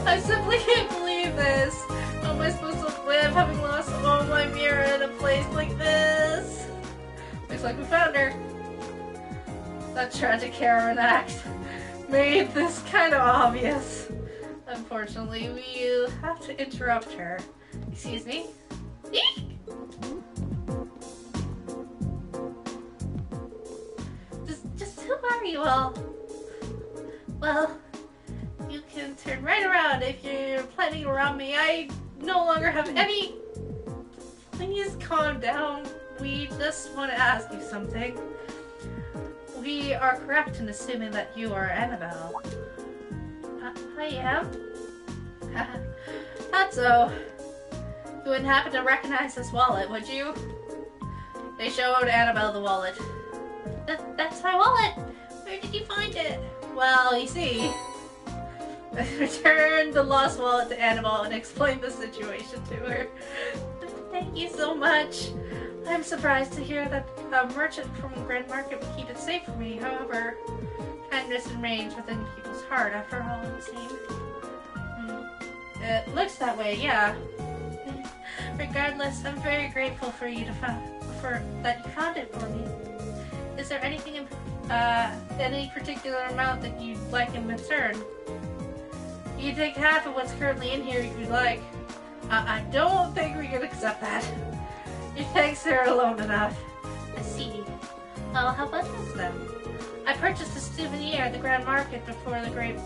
I simply can't believe this. How am I supposed to live having lost all my mirror in a place like this? Looks like we found her. That tragic heroine act made this kind of obvious. Unfortunately, we have to interrupt her. Excuse me? Eek! Just who are you all? Well, you can turn right around if you're planning to rob me. I no longer have any... Please calm down. We just want to ask you something. We are correct in assuming that you are Annabelle. I am? Thought so. You wouldn't happen to recognize this wallet, would you? They showed Annabelle the wallet. That's my wallet! Where did you find it? Well, you see, I returned the lost wallet to Annabelle and explained the situation to her. Thank you so much. I'm surprised to hear that a merchant from Grand Market would keep it safe for me. However, kindness remains within people's heart after all, it seems. It looks that way, yeah. Regardless, I'm very grateful for you that you found it for me. Is there anything in any particular amount that you'd like in return? You can take half of what's currently in here if you'd like. I don't think we can accept that. Your thanks are alone enough. I see. Well, how about this then? I purchased a souvenir at the Grand Market before the Great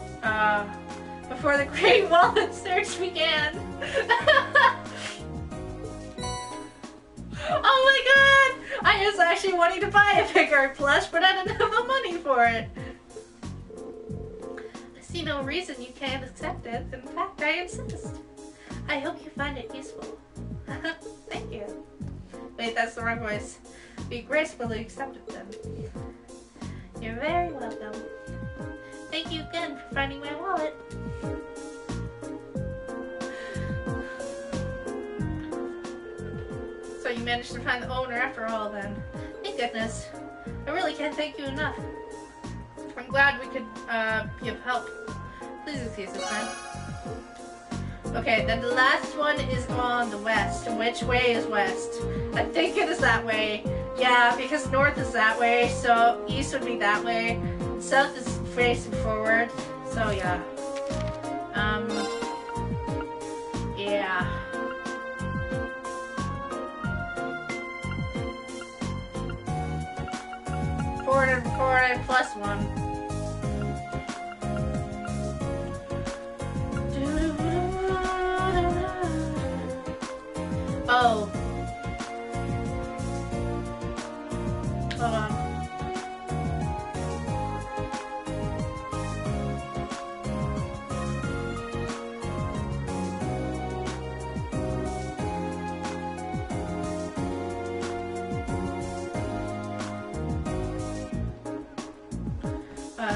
Wallet search began. Oh my god! I was actually wanting to buy a Picard plush, but I didn't have the money for it. I see no reason you can't accept it. In fact, I insist. I hope you find it useful. Thank you. Wait, that's the wrong voice. We gracefully accept it then. You're very welcome. Thank you again for finding my wallet. So you managed to find the owner after all then. Thank goodness. I really can't thank you enough. I'm glad we could be of help. Please excuse us, friend. Okay, then the last one is on the west. Which way is west? I think it is that way. Yeah, because north is that way, so east would be that way. South is facing forward, so yeah. Yeah. Forward plus one. Oh. Hold on.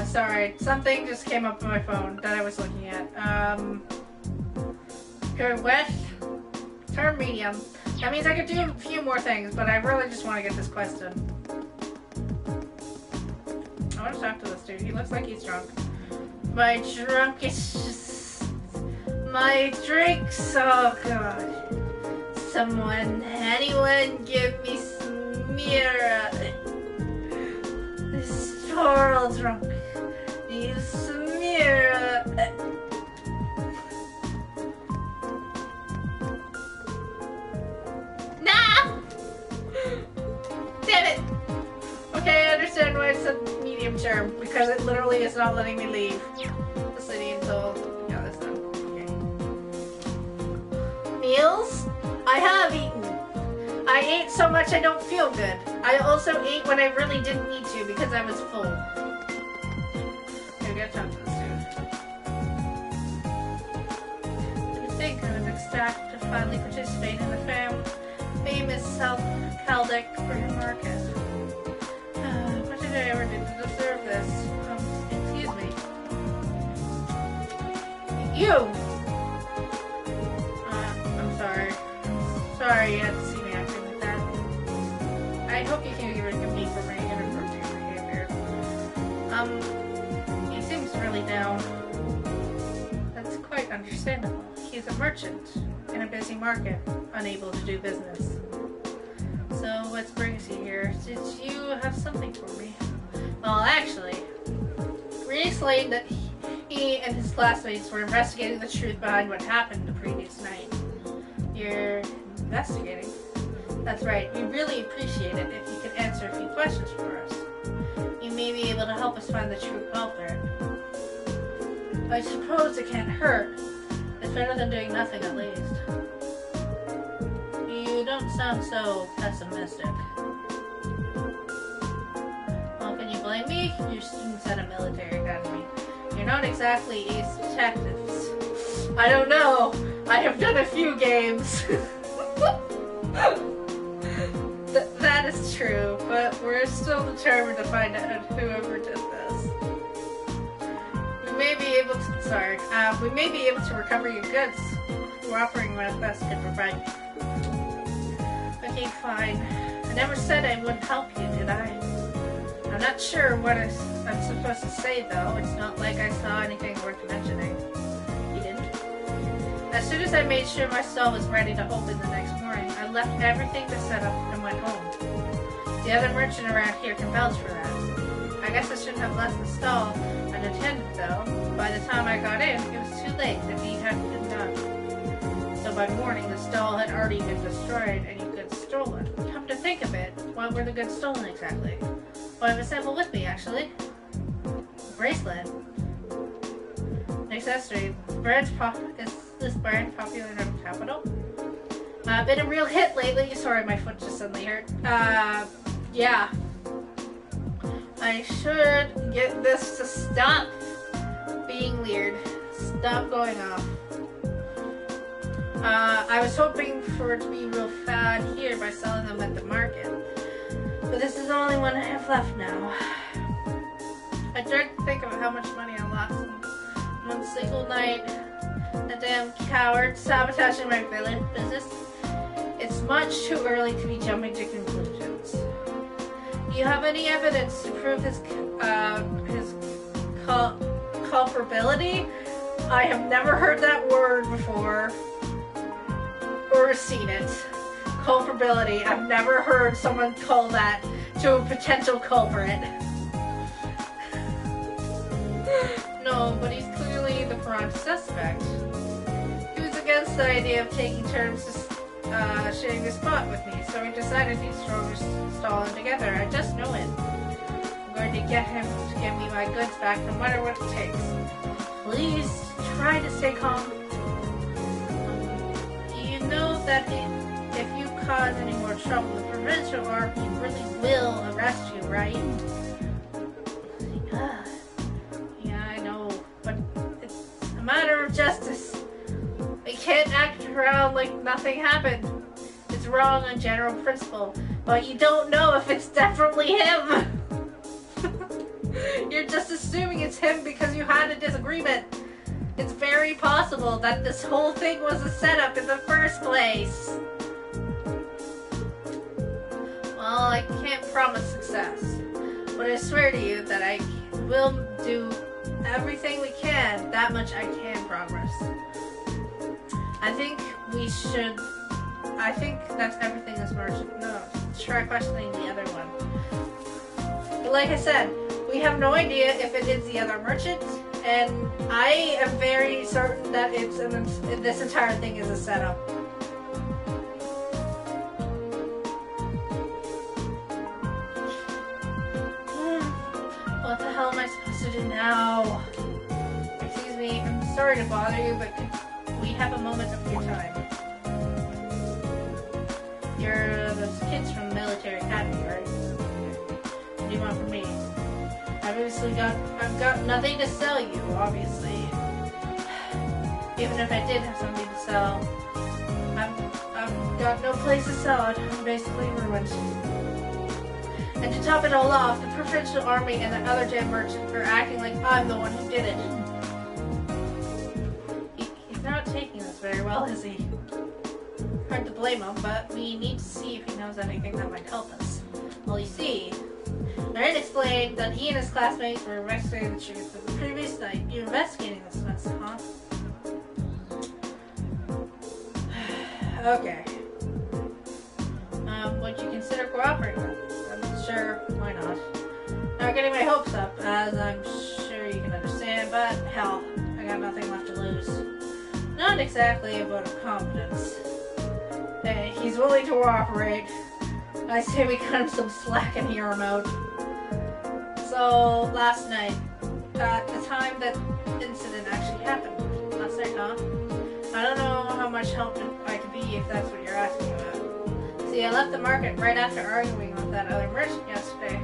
Sorry, something just came up on my phone that I was looking at. Go west, turn medium. That means I could do a few more things, but I really just want to get this quest done. I want to talk to this dude. He looks like he's drunk. My drinks, oh god. Anyone give me some mirror. Toral drunk. You smear. Nah! Damn it! Okay, I understand why it's a medium term, because it literally is not letting me leave the city until we got this done. Okay. Meals? I have eaten. I ate so much I don't feel good. I also ate when I really didn't need to because I was full. Okay, we gotta talk to this dude. I think I'm ecstatic to finally participate in the famous South Caldic Free Market. What did I ever do to deserve this? Excuse me. You! I'm sorry. Sorry you had to see me acting like that. I hope you can forgive me for my inappropriate behavior. He seems really down. That's quite understandable. He's a merchant in a busy market, unable to do business. So what brings you here? Did you have something for me? Well, actually, we explained that he and his classmates were investigating the truth behind what happened the previous night. You're investigating? That's right. We really appreciate it if you could answer a few questions for us. You may be able to help us find the true culprit. I suppose it can't hurt. It's better than doing nothing, at least. You don't sound so pessimistic. Well, can you blame me? You're students at a military academy. You're not exactly ace detectives. I don't know. I have done a few games. That is true, but we're still determined to find out whoever did this. We may be able to recover your goods. We're offering what best could provide. Okay, fine. I never said I wouldn't help you, did I? I'm not sure what I'm supposed to say, though. It's not like I saw anything worth mentioning. You didn't? As soon as I made sure my stall was ready to open the next morning, I left everything to set up and went home. The other merchant around here can vouch for that. I guess I shouldn't have left the stall unattended, though. By the time I got in, it was too late. The deed had been done. So by morning, the stall had already been destroyed and your goods stolen. Come to think of it, what were the goods stolen exactly? Well, I have a sample with me, actually. Bracelet. Accessory. Is this brand popular in our capital? Been a real hit lately. Sorry, my foot just suddenly hurt. Yeah. I should get this to stop being weird. Stop going off. I was hoping for it to be real fad here by selling them at the market. But this is the only one I have left now. I tried to think of how much money I lost in one single night. A damn coward sabotaging my business. It's much too early to be jumping to conclusions. Do you have any evidence to prove his culpability? I have never heard that word before or seen it. Culpability. I've never heard someone call that to a potential culprit. No, but he's clearly the prime suspect. He was against the idea of taking turns sharing the spot with me, so we decided he'd throw his stall in together. I just know it. I'm going to get him to give me my goods back no matter what it takes. Please try to stay calm. You know that if you cause any more trouble, the provincial army really will arrest you, right? Yeah, I know, but it's a matter of justice. We can't act around like nothing happened. It's wrong on general principle, but you don't know if it's definitely him. You're just assuming it's him because you had a disagreement. It's very possible that this whole thing was a setup in the first place. Well, I can't promise success, but I swear to you that I will do everything we can. That much I can promise. I think that's everything this merchant knows. Try questioning the other one. But like I said, we We have no idea if it is the other merchant, and I am very certain that this entire thing is a setup. What the hell am I supposed to do now? Excuse me, I'm sorry to bother you, but could we have a moment of your time? You're those kids from Military Academy, right? What do you want from me? I've got nothing to sell you, obviously. Even if I did have something to sell, I've got no place to sell it. I'm basically ruined. And to top it all off, the Provincial Army and the other damn merchant are acting like I'm the one who did it. He's not taking this very well, is he? Hard to blame him, but we need to see if he knows anything that might help us. Well, you see, Lorraine explained that he and his classmates were investigating the truth of the previous night. You're investigating this mess, huh? Okay. Would you consider cooperating? Sure, why not? Not getting my hopes up, as I'm sure you can understand, but hell, I got nothing left to lose. Not exactly a vote of confidence. Hey, he's willing to cooperate. I say we cut him some slack and hear him out. So, last night, at the time that incident actually happened, last night, huh? I don't know how much help I could be if that's what you're asking about. See, I left the market right after arguing with that other merchant yesterday.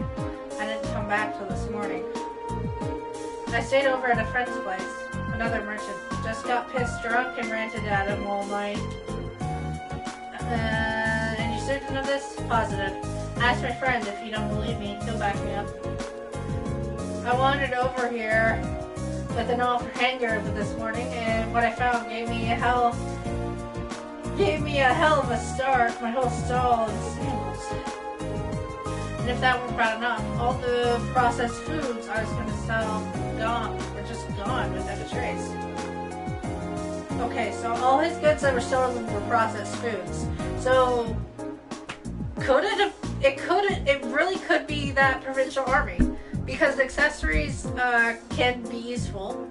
I didn't come back till this morning. I stayed over at a friend's place. Another merchant just got pissed drunk and ranted at him all night. And you certain of this? Positive. Ask my friend if you don't believe me. He'll back me up. I wandered over here with an awful hangover this morning, and what I found gave me a hell of a start. My whole stall in shambles. And if that weren't bad enough, all the processed foods I was going to sell are just gone without a trace. Okay, so all his goods that were stolen were processed foods. So it really could be that Provincial Army, because the accessories can be useful,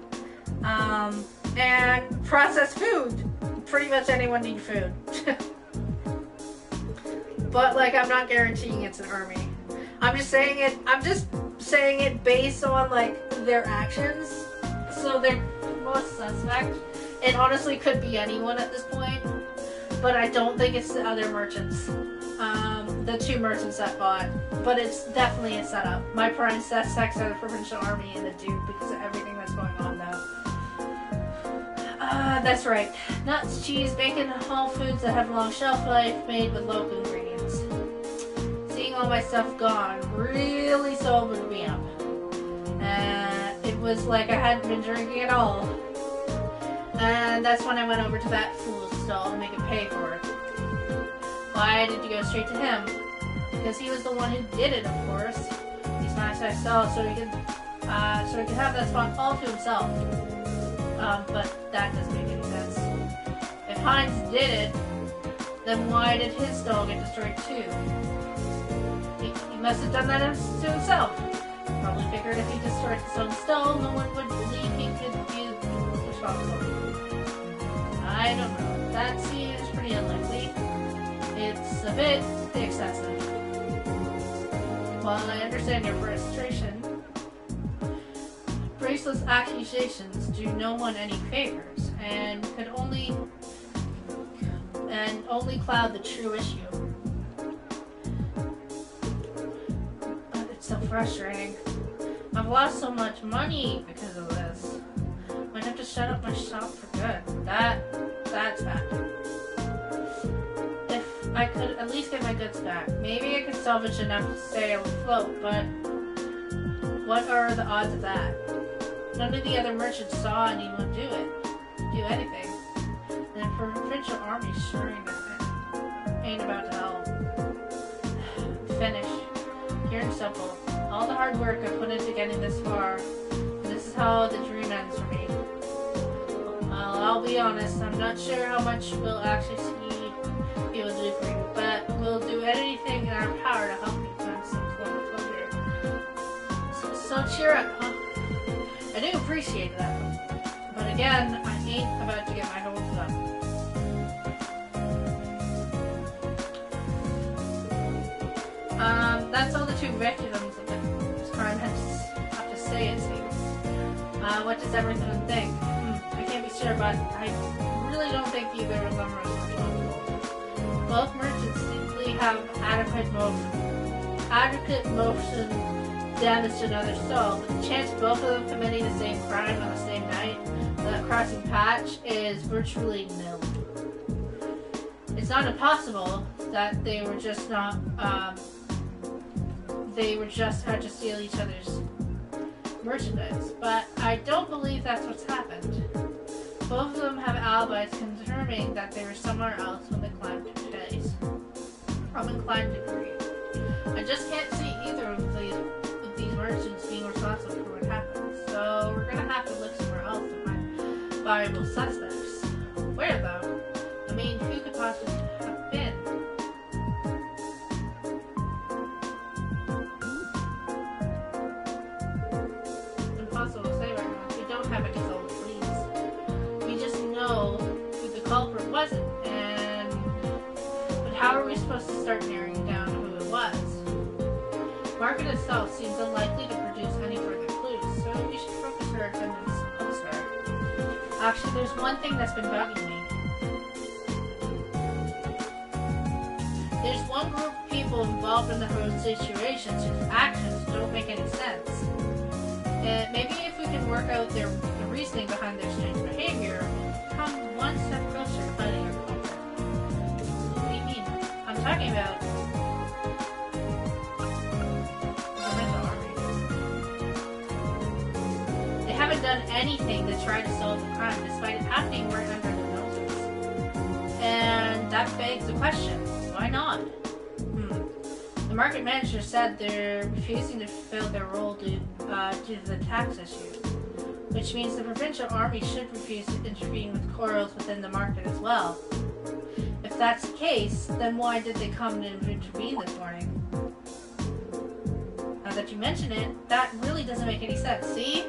and processed food. Pretty much anyone needs food. But like, I'm not guaranteeing it's an army. I'm just saying it based on like their actions. So they're most suspect. It honestly could be anyone at this point, but I don't think it's the other merchants. The two merchants that bought, but it's definitely a setup. My prime suspects are the Provincial Army and the Duke because of everything that's going on now. That's right. Nuts, cheese, bacon, and all foods that have long shelf life made with local ingredients. Seeing all my stuff gone really sobered me up. It was like I hadn't been drinking at all. And that's when I went over to that fool's stall to make it pay for it. Why did you go straight to him? Because he was the one who did it, of course. He smashed that stall so he could have that spot all to himself. But that doesn't make any sense. If Heinz did it, then why did his stall get destroyed too? He must have done that to himself. Probably figured if he destroyed his own stall, no one would believe he could be responsible. I don't know. That seems pretty unlikely. It's a bit excessive. While I understand your frustration, Braceless accusations do no one any favors, and could only cloud the true issue. But it's so frustrating. I've lost so much money because of this. Might have to shut up my shop for good. That's bad. If I could at least get my goods back, maybe I could salvage enough to stay afloat, but what are the odds of that? None of the other merchants saw anyone do anything. And the Provincial Army sure ain't about to help. Finish. Pure and simple. All the hard work I put into getting this far, and this is how the dream ends for me. Well, I'll be honest, I'm not sure how much we'll actually be able to do for you, but we'll do anything in our power to help you find some form of closure. So cheer up, huh? I do appreciate that. But again, I ain't about to get my hopes up. That's all the two victims of this crime have to say, it seems. What does everyone think? I can't be sure, but I really don't think either of them are responsible. Both merchants simply have adequate motion damage to another soul, but the chance both of them committing the same crime on the same night, the crossing patch, is virtually nil. It's not impossible that they were just not, they were just out to steal each other's merchandise, but I don't believe that's what's happened. Both of them have alibis confirming that they were somewhere else when the crime took place. I'm inclined to agree. I just can't see either of these merchants being responsible for what happened, so we're gonna have to look somewhere else to find viable suspects. Where though? I mean, who could possibly have been? Impossible to say right now. We don't have any solid leads. We just know who the culprit wasn't, but how are we supposed to start narrowing down who it was? The market itself seems unlikely to produce any further clues, so we should focus our attendance elsewhere. Actually, there's one thing that's been bugging me. There's one group of people involved in the whole situation whose actions don't make any sense. And maybe if we can work out the reasoning behind their strange behavior, come one step closer to finding our culprit. What do you mean? I'm talking about the Mental Army. They haven't done anything to try to solve the crime, despite it happening right under their noses. And that begs the question, why not? The market manager said they're refusing to fulfill their role due to the tax issue, which means the provincial army should refuse to intervene with quarrels within the market as well. If that's the case, then why did they come to intervene this morning? Now that you mention it, that really doesn't make any sense. See,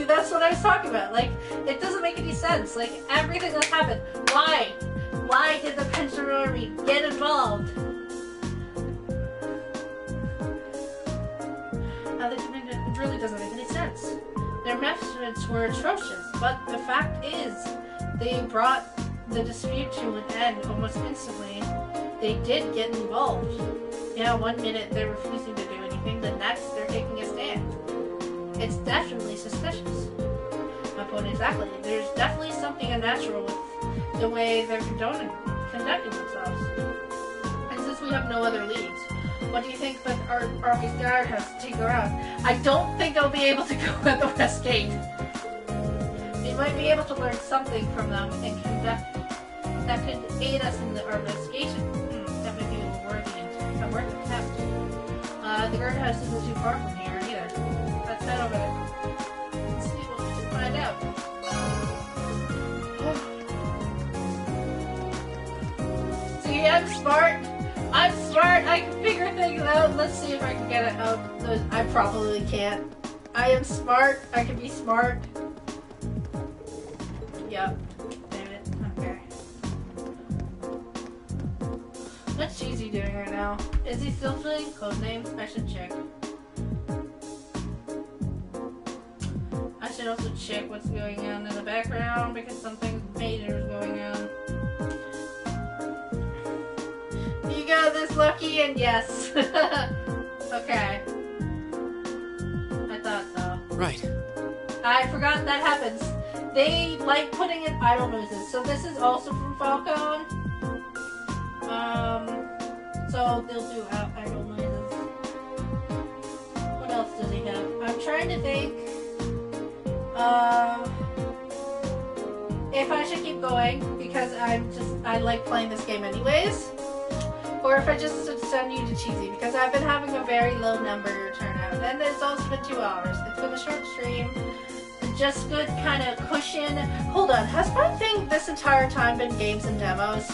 that's what I was talking about. Like, it doesn't make any sense. Like, everything that happened, why? Why did the provincial army get involved? It really doesn't make any sense. Their methods were atrocious, but the fact is, they brought the dispute to an end almost instantly. They did get involved. Yeah, one minute they're refusing to do anything, the next they're taking a stand. It's definitely suspicious. My point exactly. There's definitely something unnatural with the way they're conducting themselves. And since we have no other leads, what do you think that our Army's guard has to take around? I don't think they'll be able to go at the West Gate. We might be able to learn something from them and that could aid us in our investigation. That might be a worth attempt. The guardhouse isn't too far from here either. Let's head over there. Let's see what we can find out. See, I'm smart. I can figure things out. Let's see if I can get it out. I probably can't. I am smart. I can be smart. Yep. Damn it. Okay. What's Cheesy doing right now? Is he still playing Codename? I should check. I should also check what's going on in the background because something major is going on. You got this, Lucky, and yes. Okay. I thought so. Right. I forgot that happens. They like putting in idle noises. So this is also from Falcone. So they'll do idle noises. What else does he have? I'm trying to think. If I should keep going because I like playing this game anyways. Or if I just send you to Cheesy, because I've been having a very low number turnout. And it's also been 2 hours. It's been a short stream. Just good kind of cushion. Hold on, has my thing this entire time been games and demos?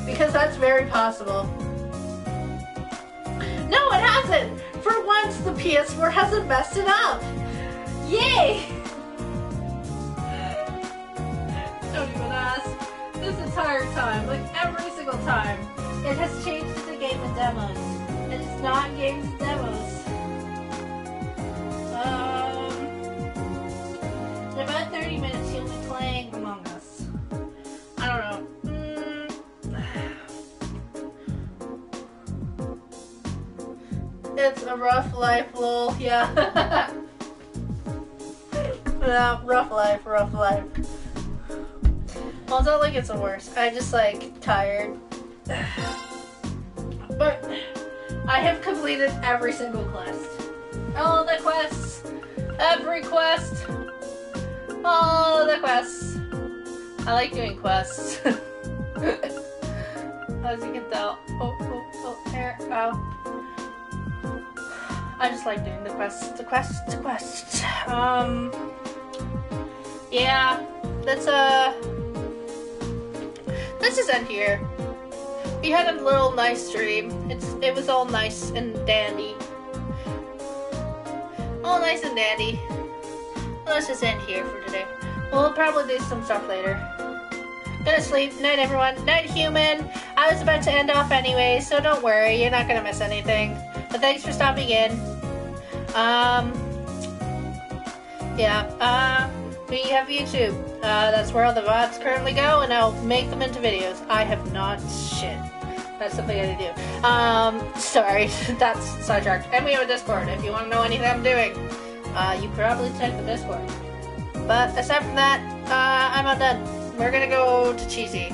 Because that's very possible. No, it hasn't! For once, the PS4 hasn't messed it up! Yay! Don't even ask. This entire time, like every single time, it has changed to game and demos. And it's not games and demos. In about 30 minutes, you'll be playing Among Us. I don't know. It's a rough life, lol. Yeah. Yeah, rough life. Well, it's not like it's the worst. I just like tired. But I have completed every single quest. All the quests. Every quest. All the quests. I like doing quests. As you can tell. Oh, there. Oh. I just like doing the quests. Yeah. Let's just end here. We had a little nice stream. It was all nice and dandy. All nice and dandy. Let's just end here for today. We'll probably do some stuff later. Gonna sleep. Night, everyone. Night, human. I was about to end off anyway, so don't worry. You're not gonna miss anything. But thanks for stopping in. Yeah. We have YouTube. That's where all the VODs currently go, and I'll make them into videos. I have not shit. That's something I do. Sorry, that's sidetracked. And we have a Discord. If you want to know anything I'm doing, you probably check the Discord. But aside from that, I'm all done. We're gonna go to Cheesy.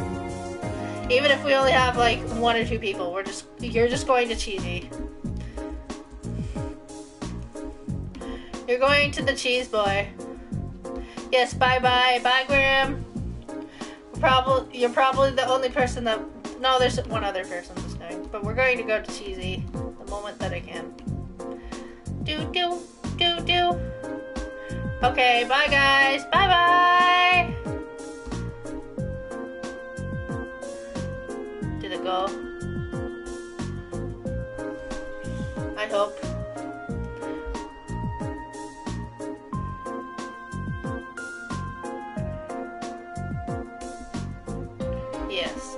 Even if we only have like 1 or 2 people, you're just going to Cheesy. You're going to the Cheese Boy. Yes, bye, Graham. You're probably the only person that. No, there's one other person that's going, but we're going to go to Cheesy the moment that I can. Do. Okay, bye guys. Bye. Did it go? I hope. Yes.